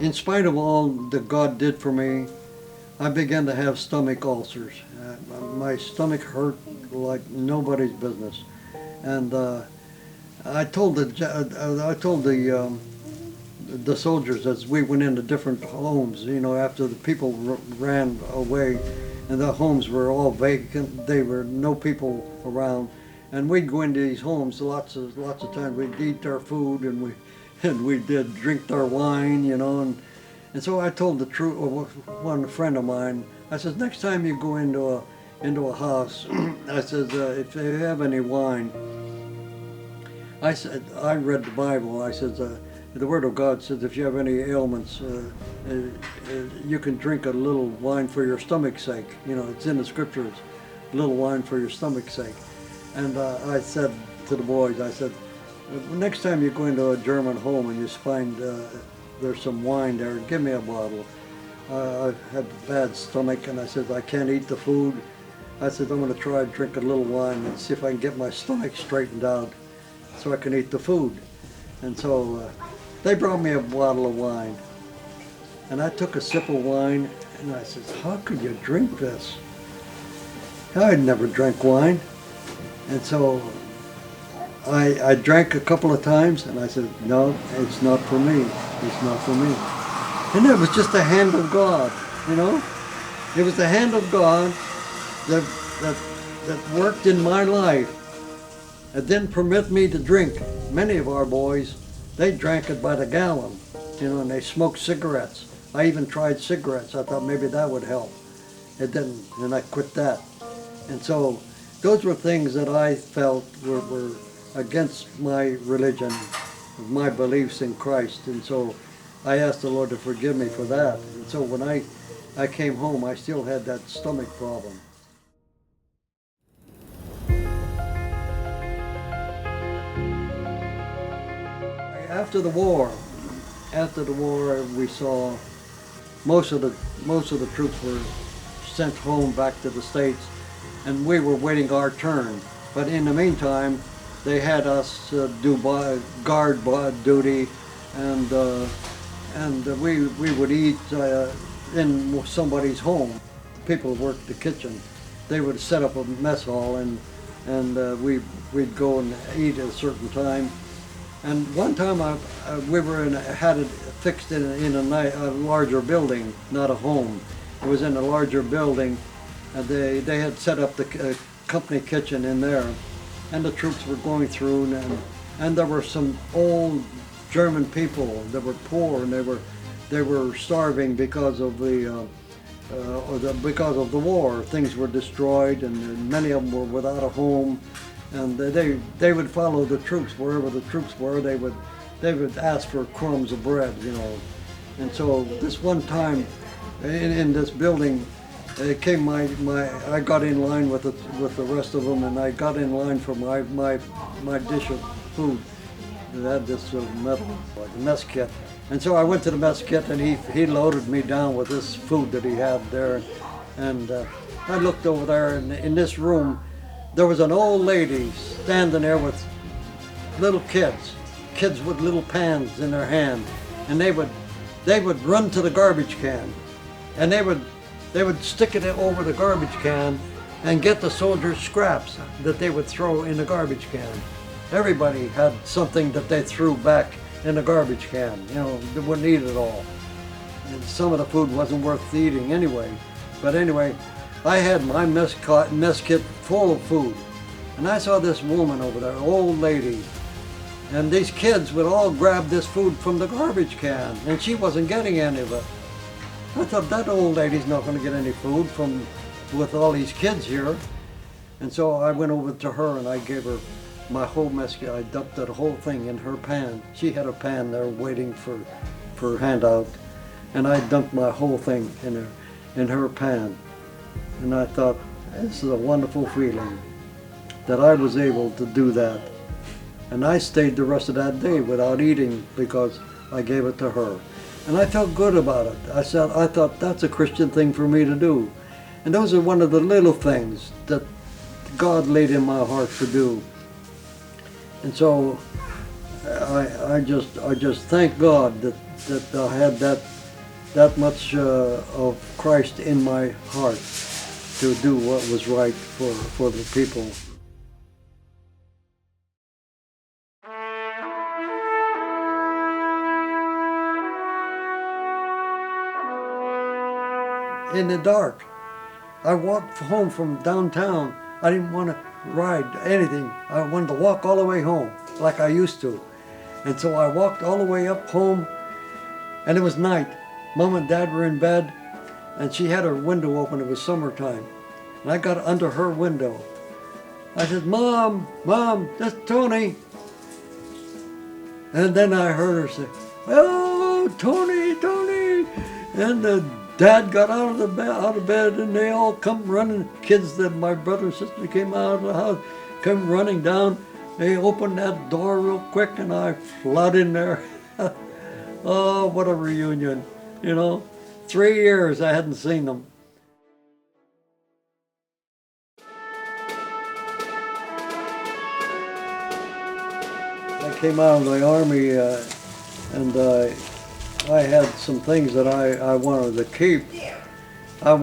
In spite of all that God did for me, I began to have stomach ulcers. My stomach hurt like nobody's business, and I told the soldiers as we went into different homes, you know, after the people ran away, and the homes were all vacant. There were no people around. And we'd go into these homes lots of times. We'd eat our food, and we did drink our wine, you know. And so I told the truth. One friend of mine, I said, next time you go into a house, I said, if they have any wine, I said, I read the Bible. I said, The Word of God says if you have any ailments, you can drink a little wine for your stomach's sake. You know, it's in the scriptures, a little wine for your stomach's sake. And I said to the boys, I said, next time you go into a German home and you find there's some wine there, give me a bottle. I had a bad stomach, and I said, I can't eat the food. I said, I'm going to try and drink a little wine and see if I can get my stomach straightened out so I can eat the food. And so they brought me a bottle of wine. And I took a sip of wine, and I said, how could you drink this? I had never drank wine. And so I drank a couple of times, and I said, no, it's not for me. It's not for me. And it was just the hand of God, you know? It was the hand of God that worked in my life. It didn't permit me to drink. Many of our boys, they drank it by the gallon, you know, and they smoked cigarettes. I even tried cigarettes. I thought maybe that would help. It didn't, and I quit that. And so those were things that I felt were against my religion, my beliefs in Christ. And so I asked the Lord to forgive me for that. And so when I came home, I still had that stomach problem. After the war, we saw most of the troops were sent home back to the States, and we were waiting our turn. But in the meantime, they had us do guard duty, and we would eat in somebody's home. People worked the kitchen. They would set up a mess hall, and we'd go and eat at a certain time. And one time we had it fixed in a larger building, not a home. It was in a larger building, and they had set up the company kitchen in there, and the troops were going through, and there were some old German people that were poor, and they were starving because of the war. Things were destroyed, and many of them were without a home. And they would follow the troops wherever the troops were. They would ask for crumbs of bread, you know. And so this one time, in this building, it came I got in line with the rest of them, and I got in line for my dish of food. It had this metal, like a mess kit. And so I went to the mess kit, and he loaded me down with this food that he had there. And I looked over there, and in this room, there was an old lady standing there with little kids with little pans in their hand, and they would run to the garbage can, and they would stick it over the garbage can and get the soldiers' scraps that they would throw in the garbage can. Everybody had something that they threw back in the garbage can, you know, they wouldn't eat it all. And some of the food wasn't worth eating anyway. But anyway, I had my mess kit full of food, and I saw this woman over there, old lady, and these kids would all grab this food from the garbage can, and she wasn't getting any of it. I thought, that old lady's not going to get any food with all these kids here. And so I went over to her, and I gave her my whole mess kit. I dumped that whole thing in her pan. She had a pan there waiting for handout, and I dumped my whole thing in her pan. And I thought, this is a wonderful feeling that I was able to do that. And I stayed the rest of that day without eating because I gave it to her. And I felt good about it. I thought that's a Christian thing for me to do. And those are one of the little things that God laid in my heart to do. And so I just thank God that I had that much of Christ in my heart to do what was right for the people. In the dark, I walked home from downtown. I didn't want to ride anything. I wanted to walk all the way home like I used to. And so I walked all the way up home, and it was night. Mom and Dad were in bed, and she had her window open. It was summertime. And I got under her window. I said, Mom, that's Tony. And then I heard her say, "Oh, Tony, Tony!" And the dad got out of bed, and they all come running. Kids that my brother and sister came out of the house, come running down. They opened that door real quick, and I flood in there. Oh, what a reunion! 3 years I hadn't seen them. I came out of the Army, and I had some things that I wanted to keep. I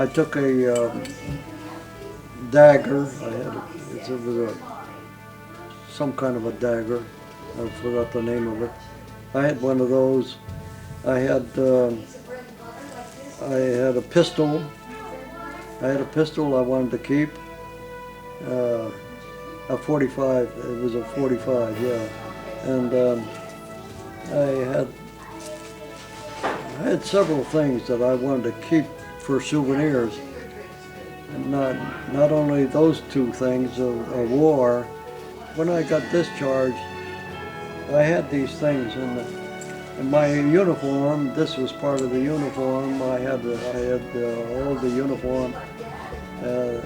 took a dagger. It was some kind of a dagger. I forgot the name of it. I had one of those. I had a pistol. I had a pistol I wanted to keep. A 45. It was a 45, yeah. And I had several things that I wanted to keep for souvenirs. And not only those two things of war. When I got discharged, I had these things in my uniform. This was part of the uniform. I had all the uniform, and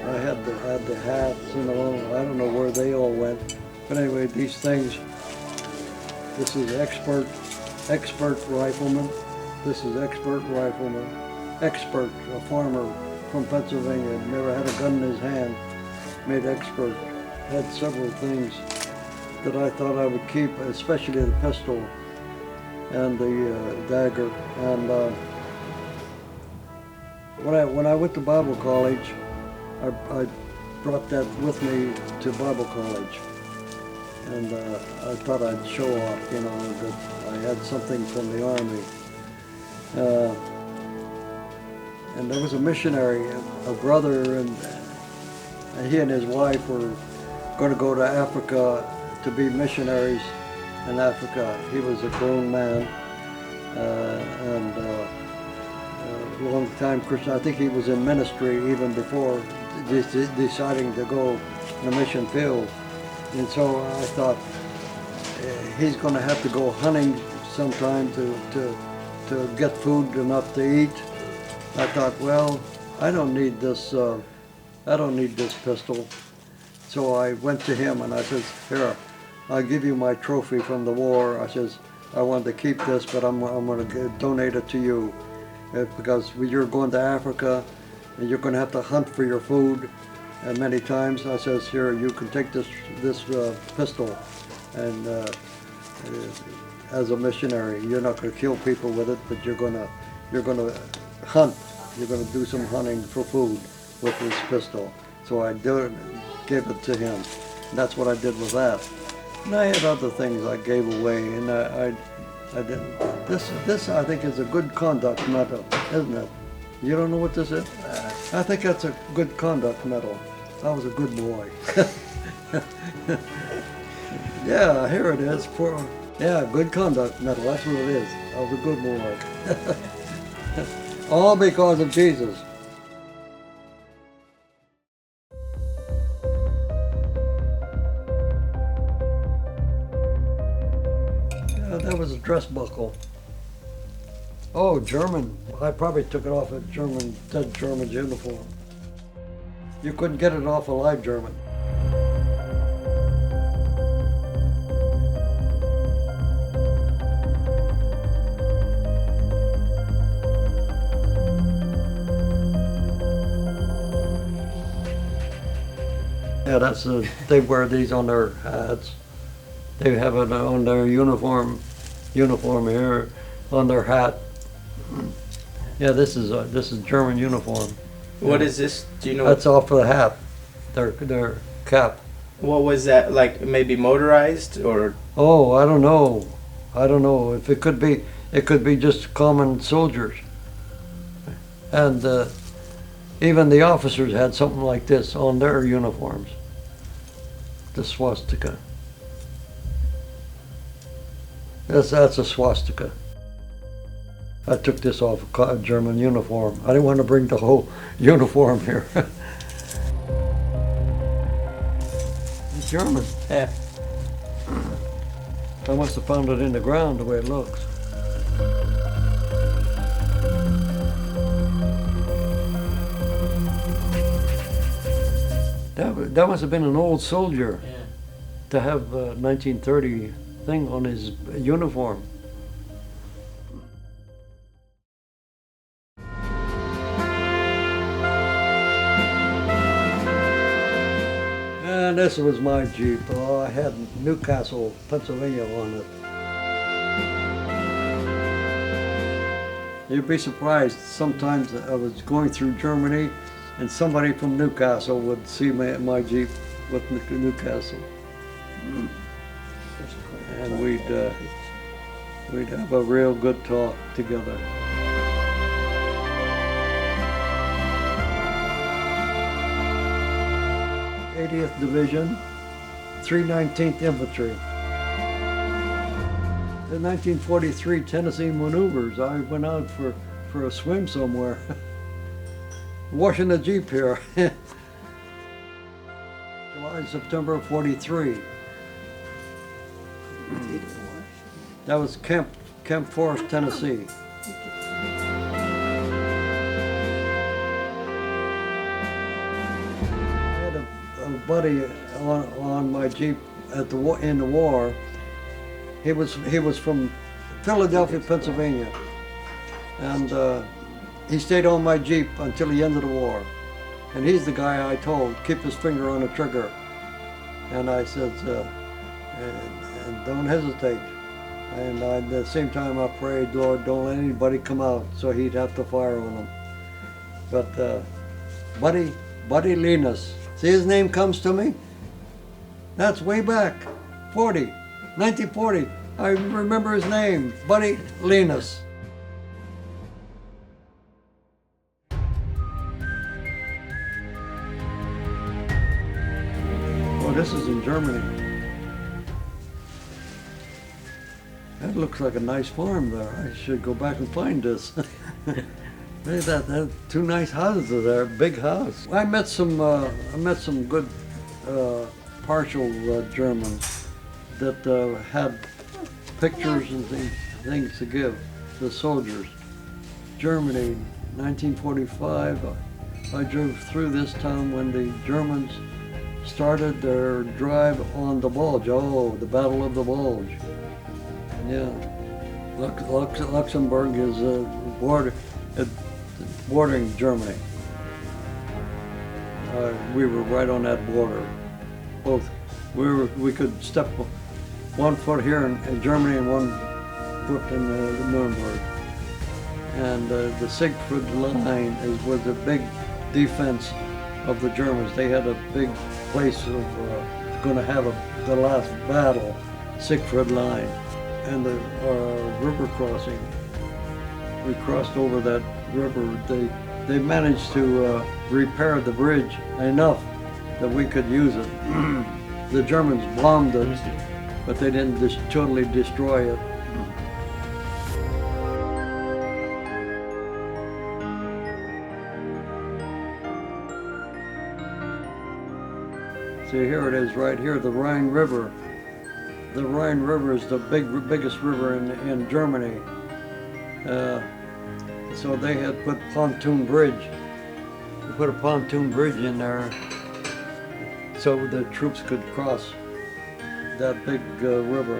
I had the hats, I don't know where they all went. But anyway, these things, this is expert rifleman. This is expert rifleman. Expert, a farmer from Pennsylvania, never had a gun in his hand, made expert. Had several things that I thought I would keep, especially the pistol and the dagger. And when I went to Bible college, I brought that with me to Bible college, and I thought I'd show off, that I had something from the Army. And there was a missionary, a brother, and he and his wife were going to go to Africa to be missionaries in Africa. He was a grown man, and a long time Christian. I think he was in ministry even before deciding to go in the mission field. And so I thought, he's going to have to go hunting sometime to get food enough to eat. I thought, well, I don't need this pistol. So I went to him and I said, "Here, I'll give you my trophy from the war." I says, "I wanted to keep this, but I'm going to donate it to you because you're going to Africa and you're going to have to hunt for your food many times." I says, "Here, you can take this pistol, and as a missionary, you're not going to kill people with it, but you're going to hunt. You're going to do some hunting for food with this pistol." So I gave it to him. And that's what I did with that. And I had other things I gave away, and I didn't. This I think is a good conduct medal, isn't it? You don't know what this is? I think that's a good conduct medal. I was a good boy. Yeah, here it is. Good conduct medal. That's what it is. I was a good boy. All because of Jesus. Yeah, that was a dress buckle. Oh, German. I probably took it off a dead German's uniform. You couldn't get it off a live German. Yeah, they wear these on their hats. They have it on their uniform here, on their hat. Yeah, this is German uniform. What is this? Do you know? That's off of the hat, their cap. What was that, like maybe motorized or? Oh, I don't know. If it could be just common soldiers. And even the officers had something like this on their uniforms. The swastika. That's a swastika. I took this off a German uniform. I didn't want to bring the whole uniform here. German. Yeah. I must have found it in the ground the way it looks. That must have been an old soldier to have a 1930 thing on his uniform. And this was my Jeep. Oh, I had Newcastle, Pennsylvania on it. You'd be surprised, sometimes I was going through Germany and somebody from Newcastle would see my Jeep with Newcastle. And we'd have a real good talk together. 80th Division, 319th Infantry. The 1943 Tennessee maneuvers, I went out for a swim somewhere. Washing the Jeep here. July, September of 43. That was Camp Forest, Tennessee. I had a buddy on my Jeep in the war. He was from Philadelphia, Pennsylvania, and he stayed on my Jeep until the end of the war. And he's the guy I told, keep his finger on the trigger. And I said, and don't hesitate. And at the same time I prayed, Lord, don't let anybody come out, so he'd have to fire on them. But Buddy Linus, see his name comes to me? That's way back, 1940. I remember his name, Buddy Linus. Oh, this is in Germany. That looks like a nice farm there. I should go back and find this. Look at that, two nice houses there, big house. I met some good partial Germans that had pictures and things to give the soldiers. Germany, 1945. I drove through this town when the Germans started their drive on the Bulge. Oh, the Battle of the Bulge. Yeah, Luxembourg is bordering Germany. We were right on that border. Both, we could step 1 foot here in Germany and 1 foot in Nuremberg. And the Siegfried Line was a big defense of the Germans. They had a big place of going to have the last battle, Siegfried Line. And the river crossing, we crossed over that river. They managed to repair the bridge enough that we could use it. The Germans bombed it, but they didn't totally destroy it. See, here it is right here, the Rhine River. The Rhine River is the biggest river in Germany. So they had put pontoon bridge. They put a pontoon bridge in there so the troops could cross that big river.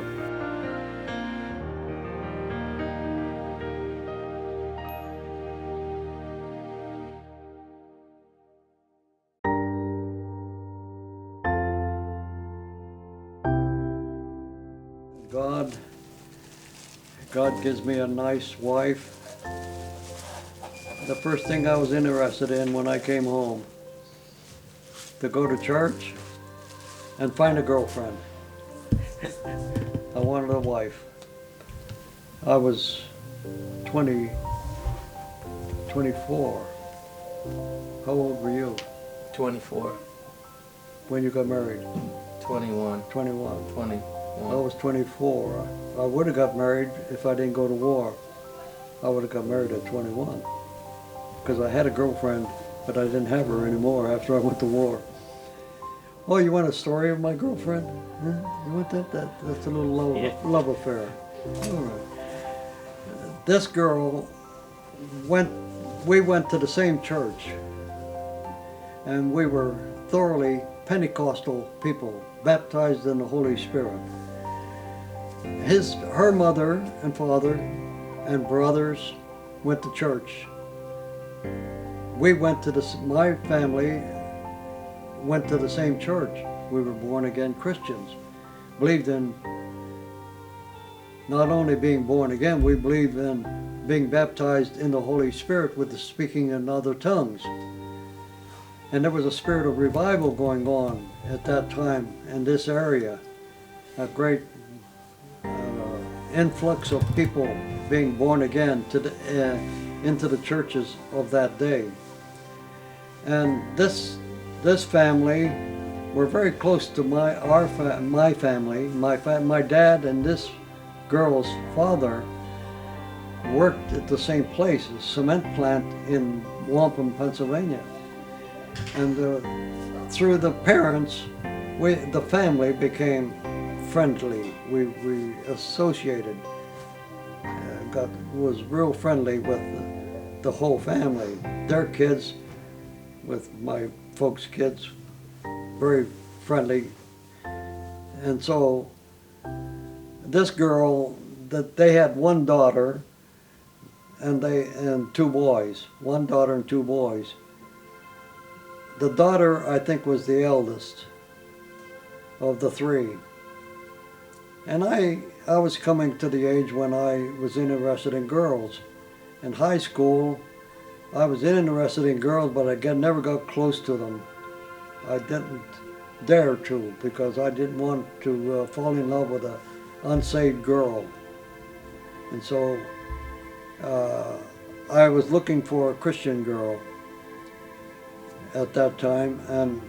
God gives me a nice wife. The first thing I was interested in when I came home, to go to church and find a girlfriend. I wanted a wife. I was 24. How old were you? 24. When you got married? 21. 21. 21. I was 24. I would have got married if I didn't go to war. I would have got married at 21. Because I had a girlfriend, but I didn't have her anymore after I went to war. Oh, you want a story of my girlfriend? Huh? You want that? That's a little love affair. All right. This girl we went to the same church, and we were thoroughly Pentecostal people, baptized in the Holy Spirit. Her mother and father and brothers went to church. We went to my family went to the same church. We were born again Christians. Believed in not only being born again, we believed in being baptized in the Holy Spirit with the speaking in other tongues. And there was a spirit of revival going on at that time in this area. A great influx of people being born again into the churches of that day. And this family were very close to my family. My dad and this girl's father worked at the same place, a cement plant in Wampum, Pennsylvania. And through the parents, the family became friendly. We associated, was real friendly with the whole family. Their kids, with my folks' kids, very friendly. And so this girl, that they had one daughter and two boys, one daughter and two boys. The daughter, I think, was the eldest of the three. And I was coming to the age when I was interested in girls. In high school, I was interested in girls, but I never got close to them. I didn't dare to, because I didn't want to fall in love with an unsaved girl. And so I was looking for a Christian girl at that time, and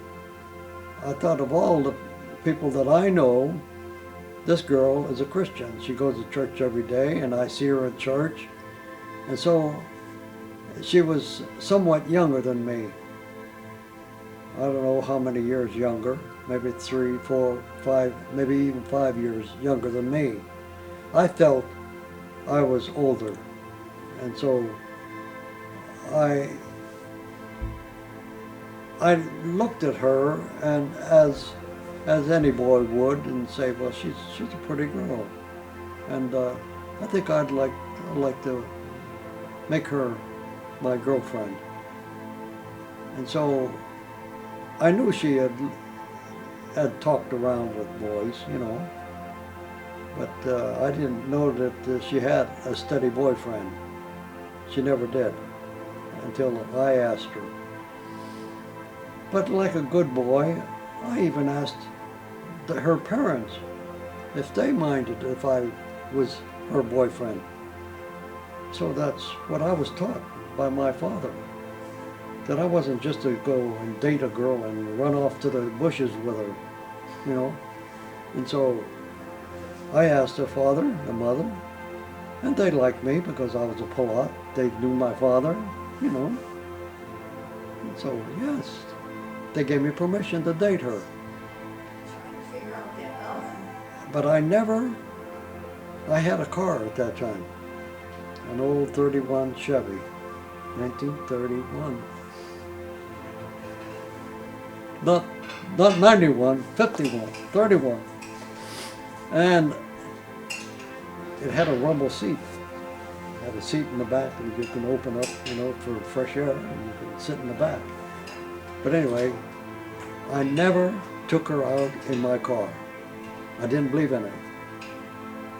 I thought, of all the people that I know, this girl is a Christian. She goes to church every day, and I see her at church. And so she was somewhat younger than me. I don't know how many years younger, maybe 3, 4, 5, maybe even 5 years younger than me. I felt I was older, and so I looked at her, and as any boy would, and say, well, she's a pretty girl, and I think I'd like to make her my girlfriend. And so I knew she had talked around with boys, you know, but I didn't know that she had a steady boyfriend. She never did, until I asked her. But like a good boy, I even asked her parents if they minded if I was her boyfriend. So that's what I was taught by my father, that I wasn't just to go and date a girl and run off to the bushes with her, you know. And so I asked her father and mother, and they liked me because I was a Pallott. They knew my father, you know. And so, yes, they gave me permission to date her. But I had a car at that time, an old 31 Chevy, 1931. Not 91, 51, 31. And it had a rumble seat. It had a seat in the back that you can open up, you know, for fresh air, and you could sit in the back. But anyway, I never took her out in my car. I didn't believe in it.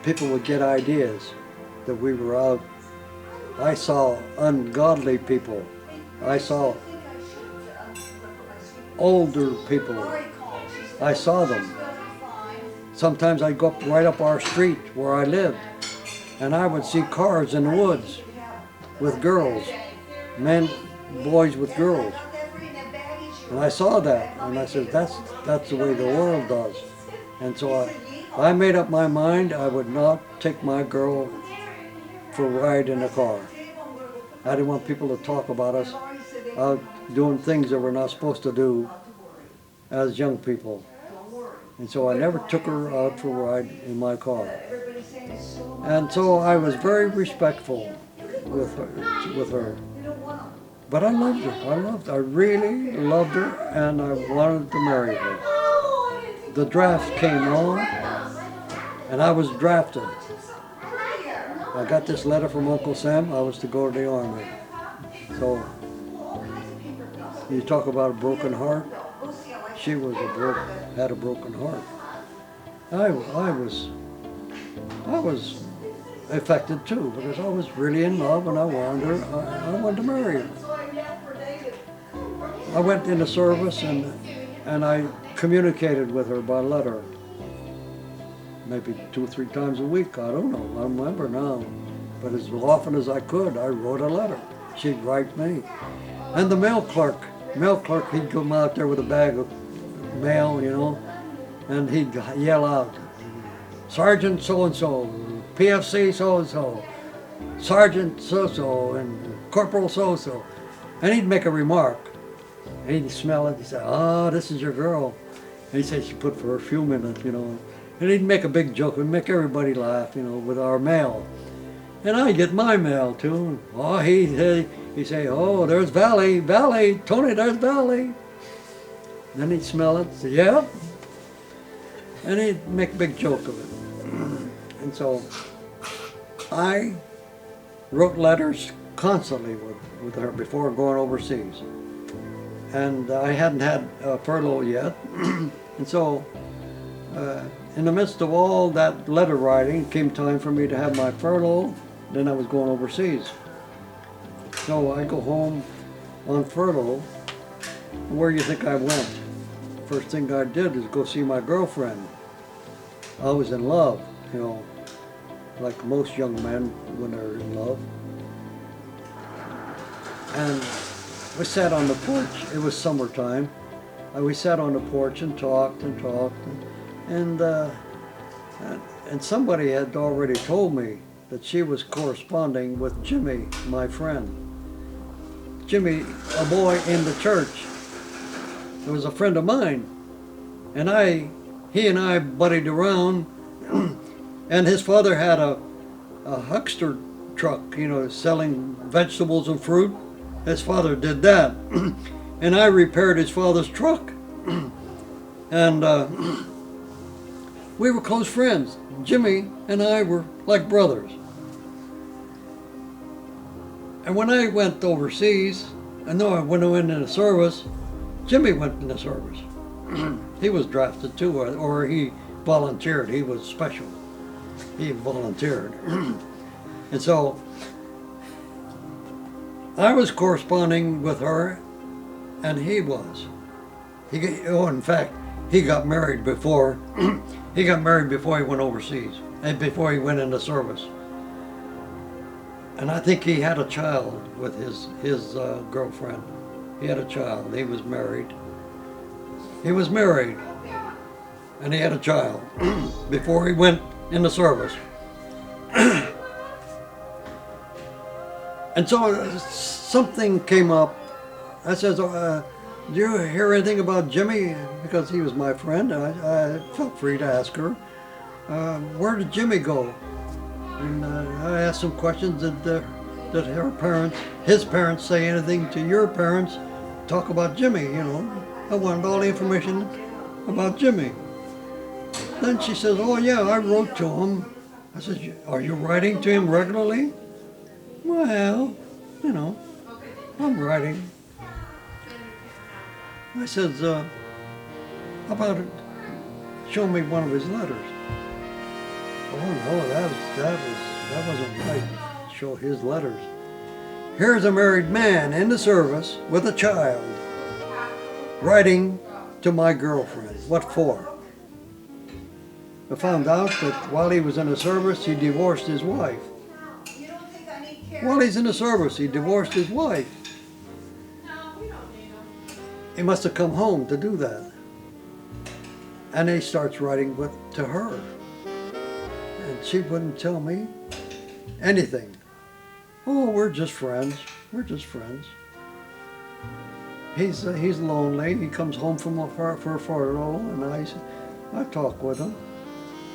People would get ideas that we were out. I saw ungodly people. I saw older people. I saw them. Sometimes I'd go right up our street where I lived, and I would see cars in the woods with girls, men, boys with girls. And I saw that, and I said, that's the way the world does. And so I made up my mind I would not take my girl for a ride in a car. I didn't want people to talk about us out doing things that we're not supposed to do. as young people. And so I never took her out for a ride in my car. And so I was very respectful with her. But I loved her. I really loved her, and I wanted to marry her. The draft came on, and I was drafted. I got this letter from Uncle Sam. I was to go to the Army. So you talk about a broken heart. She had a broken heart. I was affected too, because I was really in love and I wanted her. I wanted to marry her. I went in the service and I communicated with her by letter. Maybe 2 or 3 times a week. I don't know. I don't remember now. But as often as I could, I wrote a letter. She'd write me. And the mail clerk, he'd come out there with a bag of mail, you know, and he'd yell out, Sergeant so-and-so, PFC so-and-so, Sergeant so-so, and Corporal so-so. And he'd make a remark. And he'd smell it. He'd say, oh, this is your girl. And he'd say she put perfume in it, you know. And he'd make a big joke and make everybody laugh, you know, with our mail. And I'd get my mail too. Oh, he'd say, oh, there's Valley, Tony, there's Valley. Then he'd smell it, say, yeah. And he'd make a big joke of it. And so I wrote letters constantly with her before going overseas. And I hadn't had a furlough yet. And so in the midst of all that letter writing, it came time for me to have my furlough. Then I was going overseas. So I go home on furlough. Where do you think I went? First thing I did is go see my girlfriend. I was in love, you know, like most young men when they're in love. And we sat on the porch. It was summertime. We sat on the porch and talked, and somebody had already told me that she was corresponding with Jimmy, my friend. Jimmy, a boy in the church. It was a friend of mine, and he and I buddied around, and his father had a huckster truck, you know, selling vegetables and fruit. His father did that, and I repaired his father's truck, and we were close friends. Jimmy and I were like brothers. And when I went overseas, when I went in the service, Jimmy went in the service. He was drafted too, or he volunteered. He was special. He volunteered. And so I was corresponding with her, and he was. In fact, he got married before. He got married before he went overseas, and before he went into service. And I think he had a child with his girlfriend. He had a child. He was married. And he had a child before he went into service. And so something came up. I says, do you hear anything about Jimmy? Because he was my friend. I felt free to ask her, where did Jimmy go? And I asked some questions. Did his parents say anything to your parents? Talk about Jimmy, you know. I wanted all the information about Jimmy. Then she says, oh yeah, I wrote to him. I said, are you writing to him regularly? Well, you know, I'm writing. I said, how about it? Show me one of his letters. Oh no, that wasn't right. Show his letters. Here's a married man in the service with a child writing to my girlfriend. What for? I found out that while he was in the service, he divorced his wife. While he's in the service, he divorced his wife. He must have come home to do that. And he starts writing to her. And she wouldn't tell me anything. Oh, we're just friends. We're just friends. he's lonely. He comes home from for furlough, and I talk with him.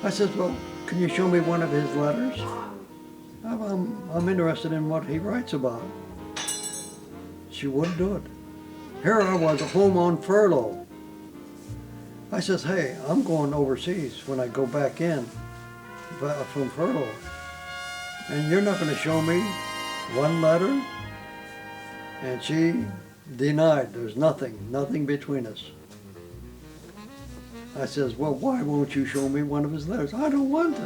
I said, well, can you show me one of his letters? I'm interested in what he writes about. She wouldn't do it. Here I was home on furlough. I says, hey, I'm going overseas when I go back in from furlough. And you're not going to show me one letter? And she denied. There's nothing between us. I says, well, why won't you show me one of his letters? I don't want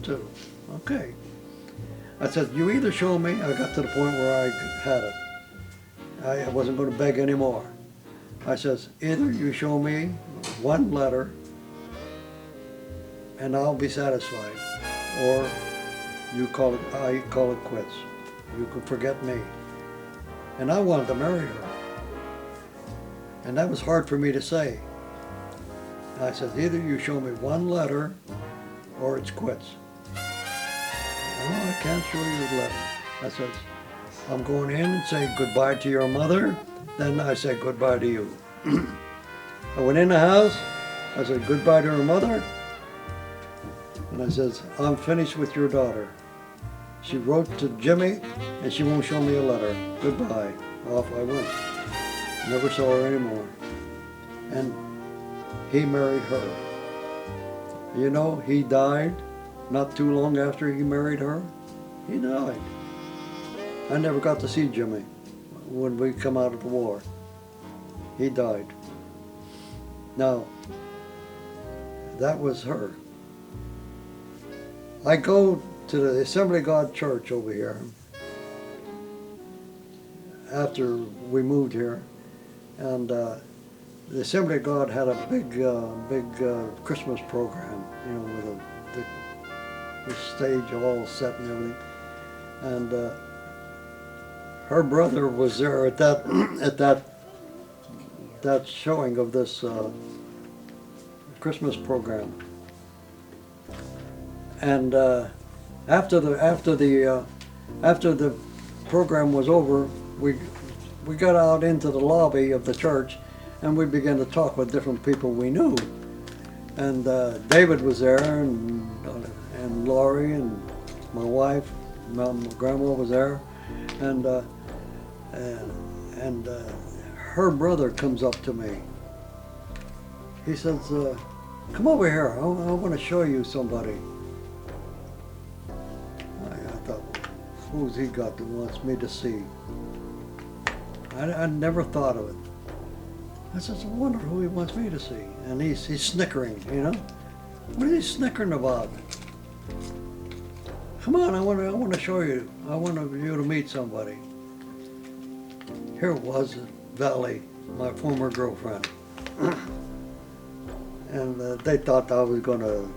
to. Okay. I said, you either show me, I got to the point where I had it. I wasn't going to beg anymore. I says, either you show me one letter and I'll be satisfied, or I call it quits. You can forget me. And I wanted to marry her. And that was hard for me to say. I said, either you show me one letter or it's quits. No, I can't show you the letter. I said, I'm going in and say goodbye to your mother, then I say goodbye to you. I went in the house, I said goodbye to her mother, and I says, I'm finished with your daughter. She wrote to Jimmy, and she won't show me a letter. Goodbye. Off I went. Never saw her anymore. And he married her. You know, he died not too long after he married her. He died. I never got to see Jimmy when we come out of the war. He died. Now, that was her. I go to the Assembly of God Church over here after we moved here, and the Assembly of God had a big Christmas program, you know, with the stage all set and everything. And her brother was there at that showing of this Christmas program. And after the program was over, we got out into the lobby of the church, and we began to talk with different people we knew. And David was there, and Laurie, and my wife, my grandma was there, and her brother comes up to me. He says, come over here, I want to show you somebody. I thought, who's he got that wants me to see? I never thought of it. I says, I wonder who he wants me to see. And he's snickering, you know. What is he snickering about? Come on, I want to show you. I want you to meet somebody. Here was Valley, my former girlfriend. And they thought I was going to,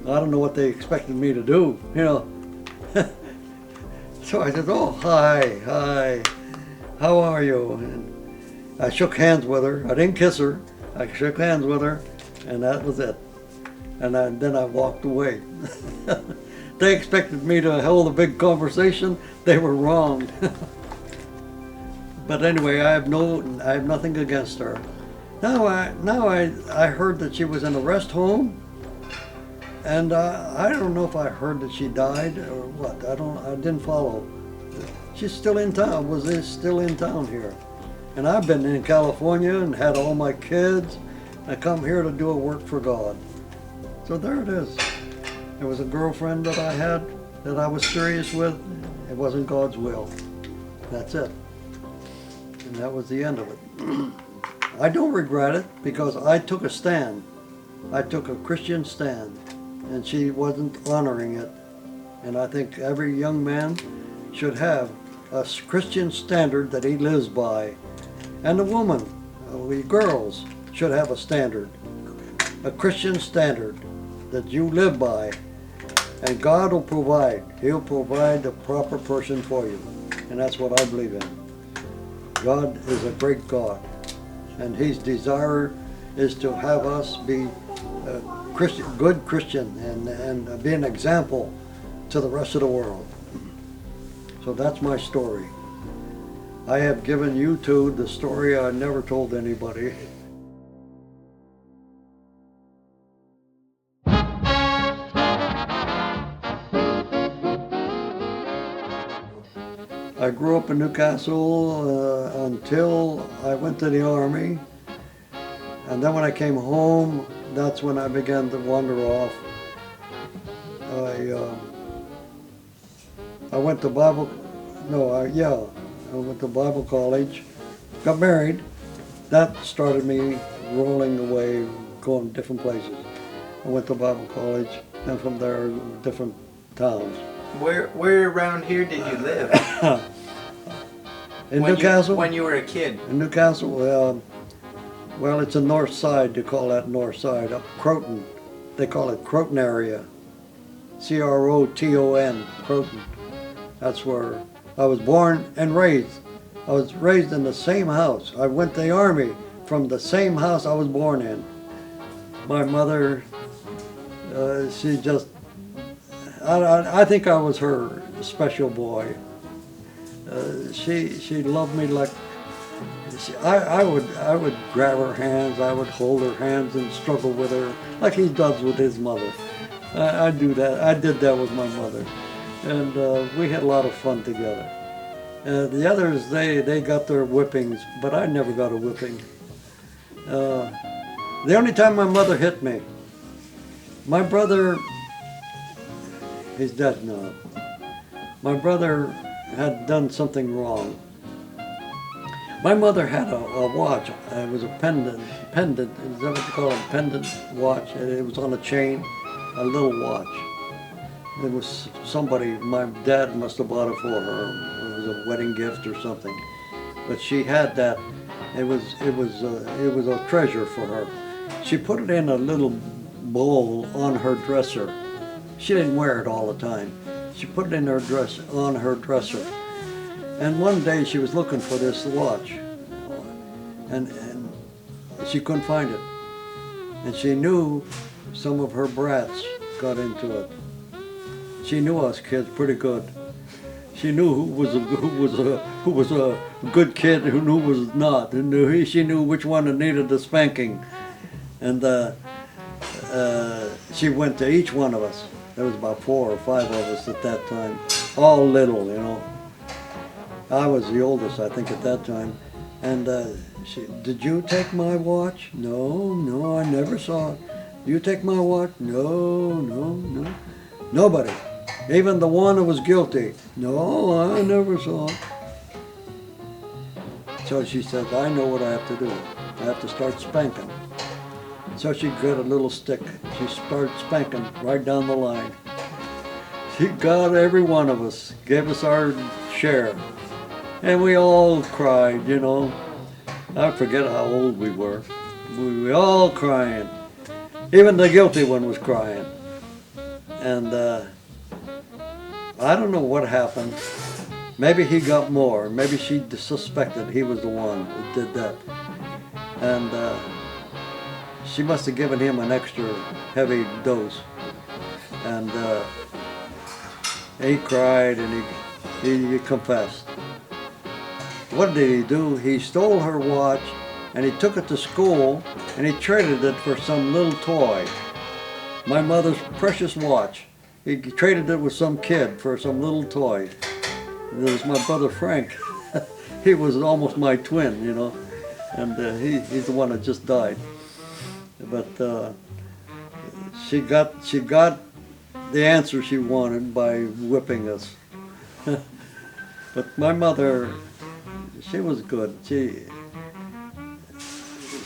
I don't know what they expected me to do, you know. So I said, oh, hi, how are you? And I shook hands with her. I didn't kiss her. I shook hands with her, and that was it. And then I walked away. They expected me to hold a big conversation. They were wrong. But anyway, I have nothing against her. Now I heard that she was in a rest home, and I don't know if I heard that she died or what. I didn't follow. She's still in town. Was still in town here, and I've been in California and had all my kids. I come here to do a work for God. So there it is. There was a girlfriend that I had that I was serious with. It wasn't God's will. That's it. And that was the end of it. I don't regret it because I took a stand. I took a Christian stand, and she wasn't honoring it. And I think every young man should have a Christian standard that he lives by. And the woman, we girls, should have a standard, a Christian standard that you live by. And God will provide. He'll provide the proper person for you. And that's what I believe in. God is a great God. And His desire is to have us be a Christian, good Christian and be an example to the rest of the world. So that's my story. I have given you two the story I never told anybody. I grew up in Newcastle until I went to the Army. And then when I came home, that's when I began to wander off. I went to Bible, I went to Bible college, got married. That started me rolling away, going different places. I went to Bible college, and from there, different towns. Where around here did you live? In Newcastle? When you were a kid? In Newcastle, well, it's a north side, they call that north side, up Croton. They call it Croton area. C-R-O-T-O-N, Croton. That's where I was born and raised. I was raised in the same house. I went to the Army from the same house I was born in. My mother, she just, I think I was her special boy. She loved me like, I would grab her hands, I would hold her hands and struggle with her like he does with his mother. I do that. I did that with my mother, and we had a lot of fun together. The others, they got their whippings, but I never got a whipping. The only time my mother hit me, my brother, he's dead now. My brother had done something wrong. My mother had a watch. It was a pendant. Is that what you call it? Pendant watch. It was on a chain, a little watch. It was somebody, my dad must have bought it for her. It was a wedding gift or something. But she had that. It was a treasure for her. She put it in a little bowl on her dresser. She didn't wear it all the time. She put it in her dress, on her dresser. And one day she was looking for this watch, and she couldn't find it. And she knew some of her brats got into it. She knew us kids pretty good. She knew who was a good kid and who was not. And she knew which one that needed the spanking. And she went to each one of us. There was about 4 or 5 of us at that time, all little, you know. I was the oldest, I think, at that time. And she, did you take my watch? No, I never saw it. You take my watch? No. Nobody. Even the one who was guilty. No, I never saw it. So she said, I know what I have to do. I have to start spanking. So she got a little stick. She started spanking right down the line. She got every one of us, gave us our share. And we all cried, you know. I forget how old we were. We were all crying. Even the guilty one was crying. And I don't know what happened. Maybe he got more. Maybe she suspected he was the one who did that. And she must have given him an extra heavy dose. And he cried and he confessed. What did he do? He stole her watch and he took it to school and he traded it for some little toy. My mother's precious watch. He traded it with some kid for some little toy. It was my brother Frank. He was almost my twin, you know, and he's the one that just died. But she got the answer she wanted by whipping us. But my mother, she was good. She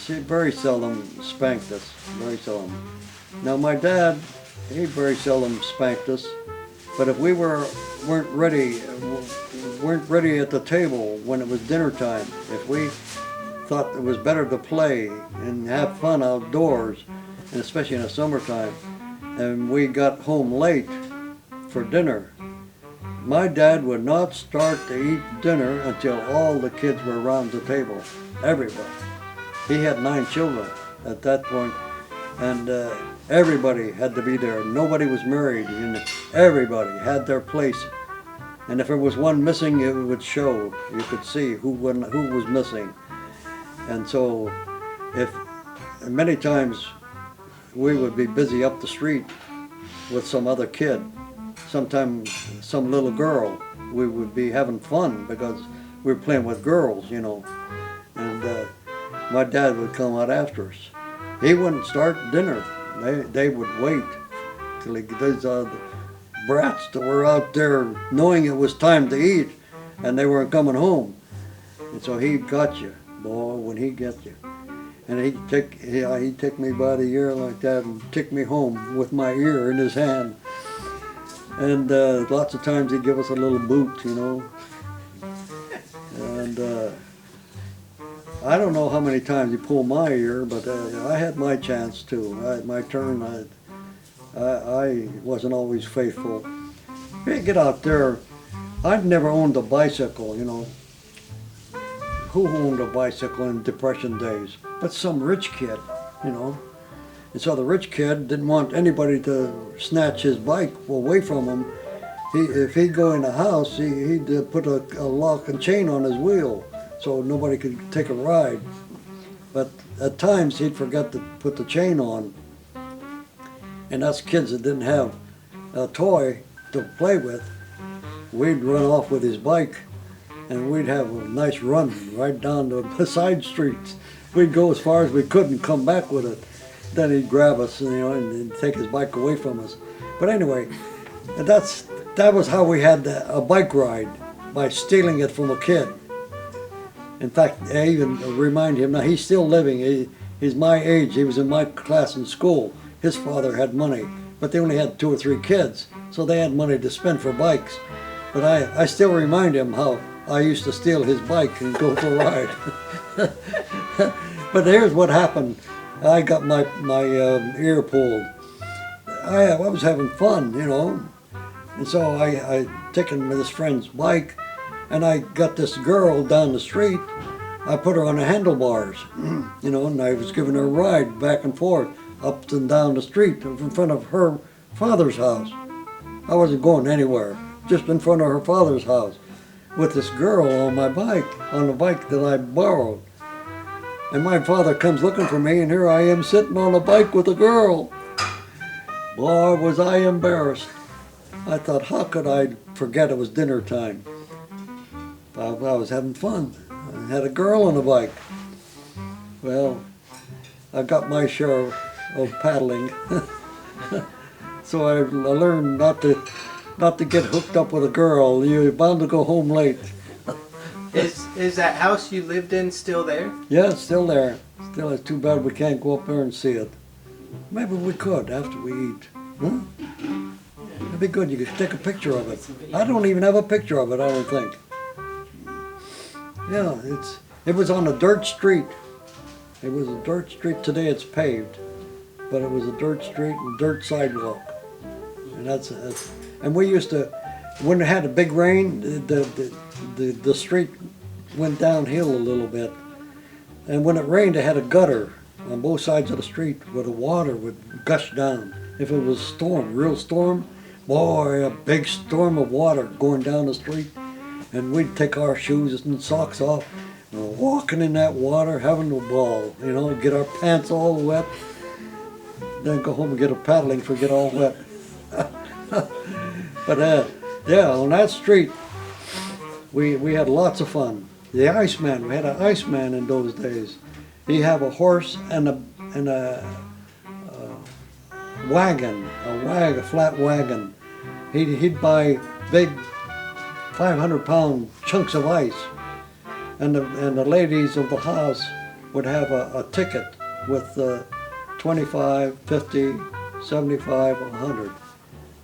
very seldom spanked us, very seldom. Now my dad, he very seldom spanked us, but if we weren't ready at the table when it was dinner time, if we thought it was better to play and have fun outdoors, and especially in the summertime, and we got home late for dinner, my dad would not start to eat dinner until all the kids were around the table, everybody. He had 9 children at that point, and everybody had to be there. Nobody was married, and everybody had their place And if there was one missing, it would show. You could see who was missing. And so, many times we would be busy up the street with some other kid, sometimes some little girl. We would be having fun because we were playing with girls, you know. And my dad would come out after us. He wouldn't start dinner. They would wait till these brats that were out there knowing it was time to eat and they weren't coming home. And so he got you, boy, when he get you. And he'd take me by the ear like that and take me home with my ear in his hand. And lots of times he'd give us a little boot, you know. And I don't know how many times he pulled my ear, but I had my chance too. I had my turn. I wasn't always faithful. You get out there. I'd never owned a bicycle, you know. Who owned a bicycle in Depression days? But some rich kid, you know. And so the rich kid didn't want anybody to snatch his bike away from him. If he'd go in the house, he'd put a lock and chain on his wheel so nobody could take a ride. But at times he'd forget to put the chain on. And us kids that didn't have a toy to play with, we'd run off with his bike and we'd have a nice run right down the side streets. We'd go as far as we could and come back with it. Then he'd grab us, you know, and take his bike away from us. But anyway, that was how we had a bike ride, by stealing it from a kid. In fact, I even remind him, now he's still living, he's my age, he was in my class in school. His father had money, but they only had 2 or 3 kids, so they had money to spend for bikes. But I still remind him how I used to steal his bike and go for a ride. But here's what happened. I got my ear pulled. I was having fun, you know. And so I taken this friend's bike, and I got this girl down the street. I put her on the handlebars, you know, and I was giving her a ride back and forth, up and down the street in front of her father's house. I wasn't going anywhere, just in front of her father's house, with this girl on my bike, on the bike that I borrowed. And my father comes looking for me, and here I am sitting on a bike with a girl. Boy, was I embarrassed. I thought, how could I forget it was dinner time? I was having fun. I had a girl on the bike. Well, I got my share of paddling. So I learned not to get hooked up with a girl. You're bound to go home late. Is that house you lived in still there? Yeah, it's still there. Still, it's too bad we can't go up there and see it. Maybe we could after we eat. Huh? It'd be good. You could take a picture of it. I don't even have a picture of it, I don't think. Yeah, it was on a dirt street. It was a dirt street. Today it's paved, but it was a dirt street and dirt sidewalk. And and we used to, when it had a big rain, the street went downhill a little bit. And when it rained, it had a gutter on both sides of the street where the water would gush down. If it was a storm, real storm, boy, a big storm of water going down the street. And we'd take our shoes and socks off, and walking in that water, having a ball, you know, get our pants all wet, then go home and get a paddling for get all wet. But yeah, on that street, we had lots of fun. The Iceman, we had an Iceman in those days. He'd have a horse and a wagon, a flat wagon. He'd buy big 500-pound chunks of ice, and the ladies of the house would have a ticket with 25, 50, 75, 100.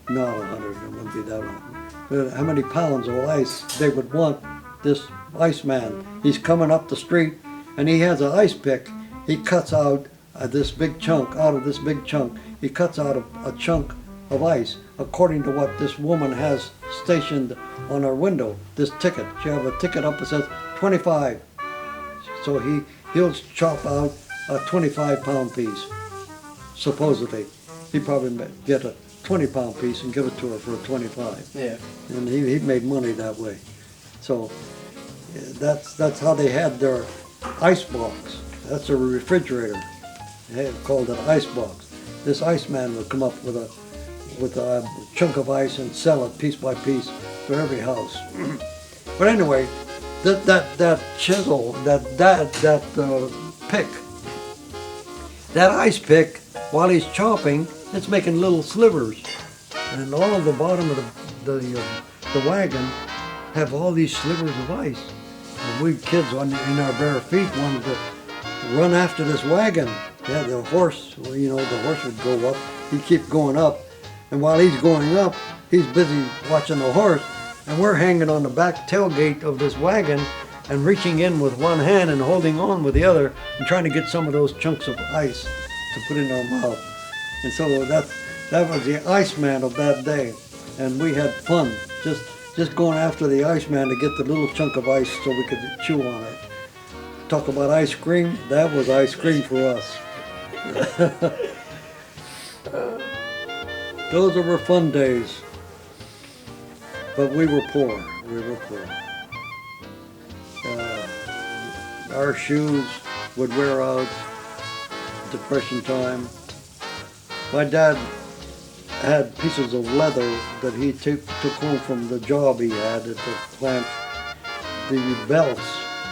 Not 100, it wouldn't be that one. How many pounds of ice they would want this Iceman. He's coming up the street, and he has an ice pick. He cuts out this big chunk, out of this big chunk. He cuts out a chunk of ice according to what this woman has stationed on her window, this ticket. She have a ticket up that says 25. So he'll chop out a 25-pound piece, supposedly. He probably get a 20-pound piece and give it to her for 25. Yeah. And he made money that way. So that's how they had their ice box. That's a refrigerator. They called it ice box. This iceman would come up with a chunk of ice and sell it piece by piece to every house. But anyway, that chisel, that pick, that ice pick, while he's chopping, it's making little slivers, and all the bottom of the wagon have all these slivers of ice. And we kids in our bare feet wanted to run after this wagon. Yeah, the horse, you know, the horse would go up. He'd keep going up, and while he's going up, he's busy watching the horse, and we're hanging on the back tailgate of this wagon and reaching in with one hand and holding on with the other and trying to get some of those chunks of ice to put in our mouth. And so that was the Iceman of that day, and we had fun just going after the Iceman to get the little chunk of ice so we could chew on it. Talk about ice cream, that was ice cream for us. Those were fun days, but we were poor. Our shoes would wear out, Depression time. My dad had pieces of leather that he took home from the job he had at the plant. The belts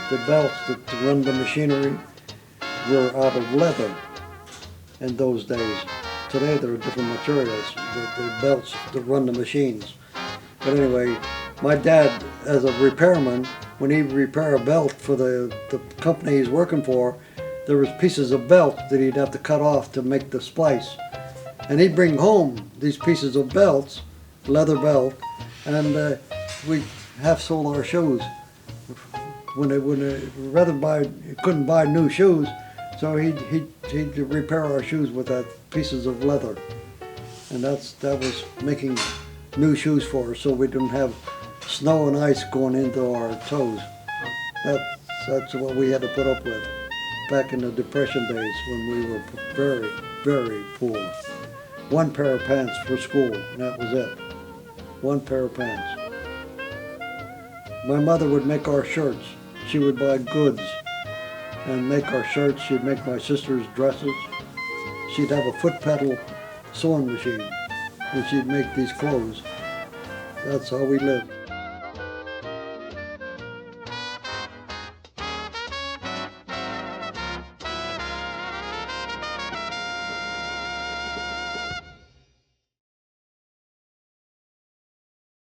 that run the machinery were out of leather in those days. Today there are different materials, the belts that run the machines. But anyway, my dad, as a repairman, when he'd repair a belt for the company he's working for, there was pieces of belt that he'd have to cut off to make the splice. And he'd bring home these pieces of belts, leather belt, and we half sold our shoes. When they couldn't buy new shoes, so he'd repair our shoes with that pieces of leather, and that was making new shoes for us, so we didn't have snow and ice going into our toes. That's what we had to put up with back in the Depression days when we were very, very poor. One pair of pants for school, and that was it. One pair of pants. My mother would make our shirts. She would buy goods and make our shirts. She'd make my sister's dresses. She'd have a foot pedal sewing machine, and she'd make these clothes. That's how we lived.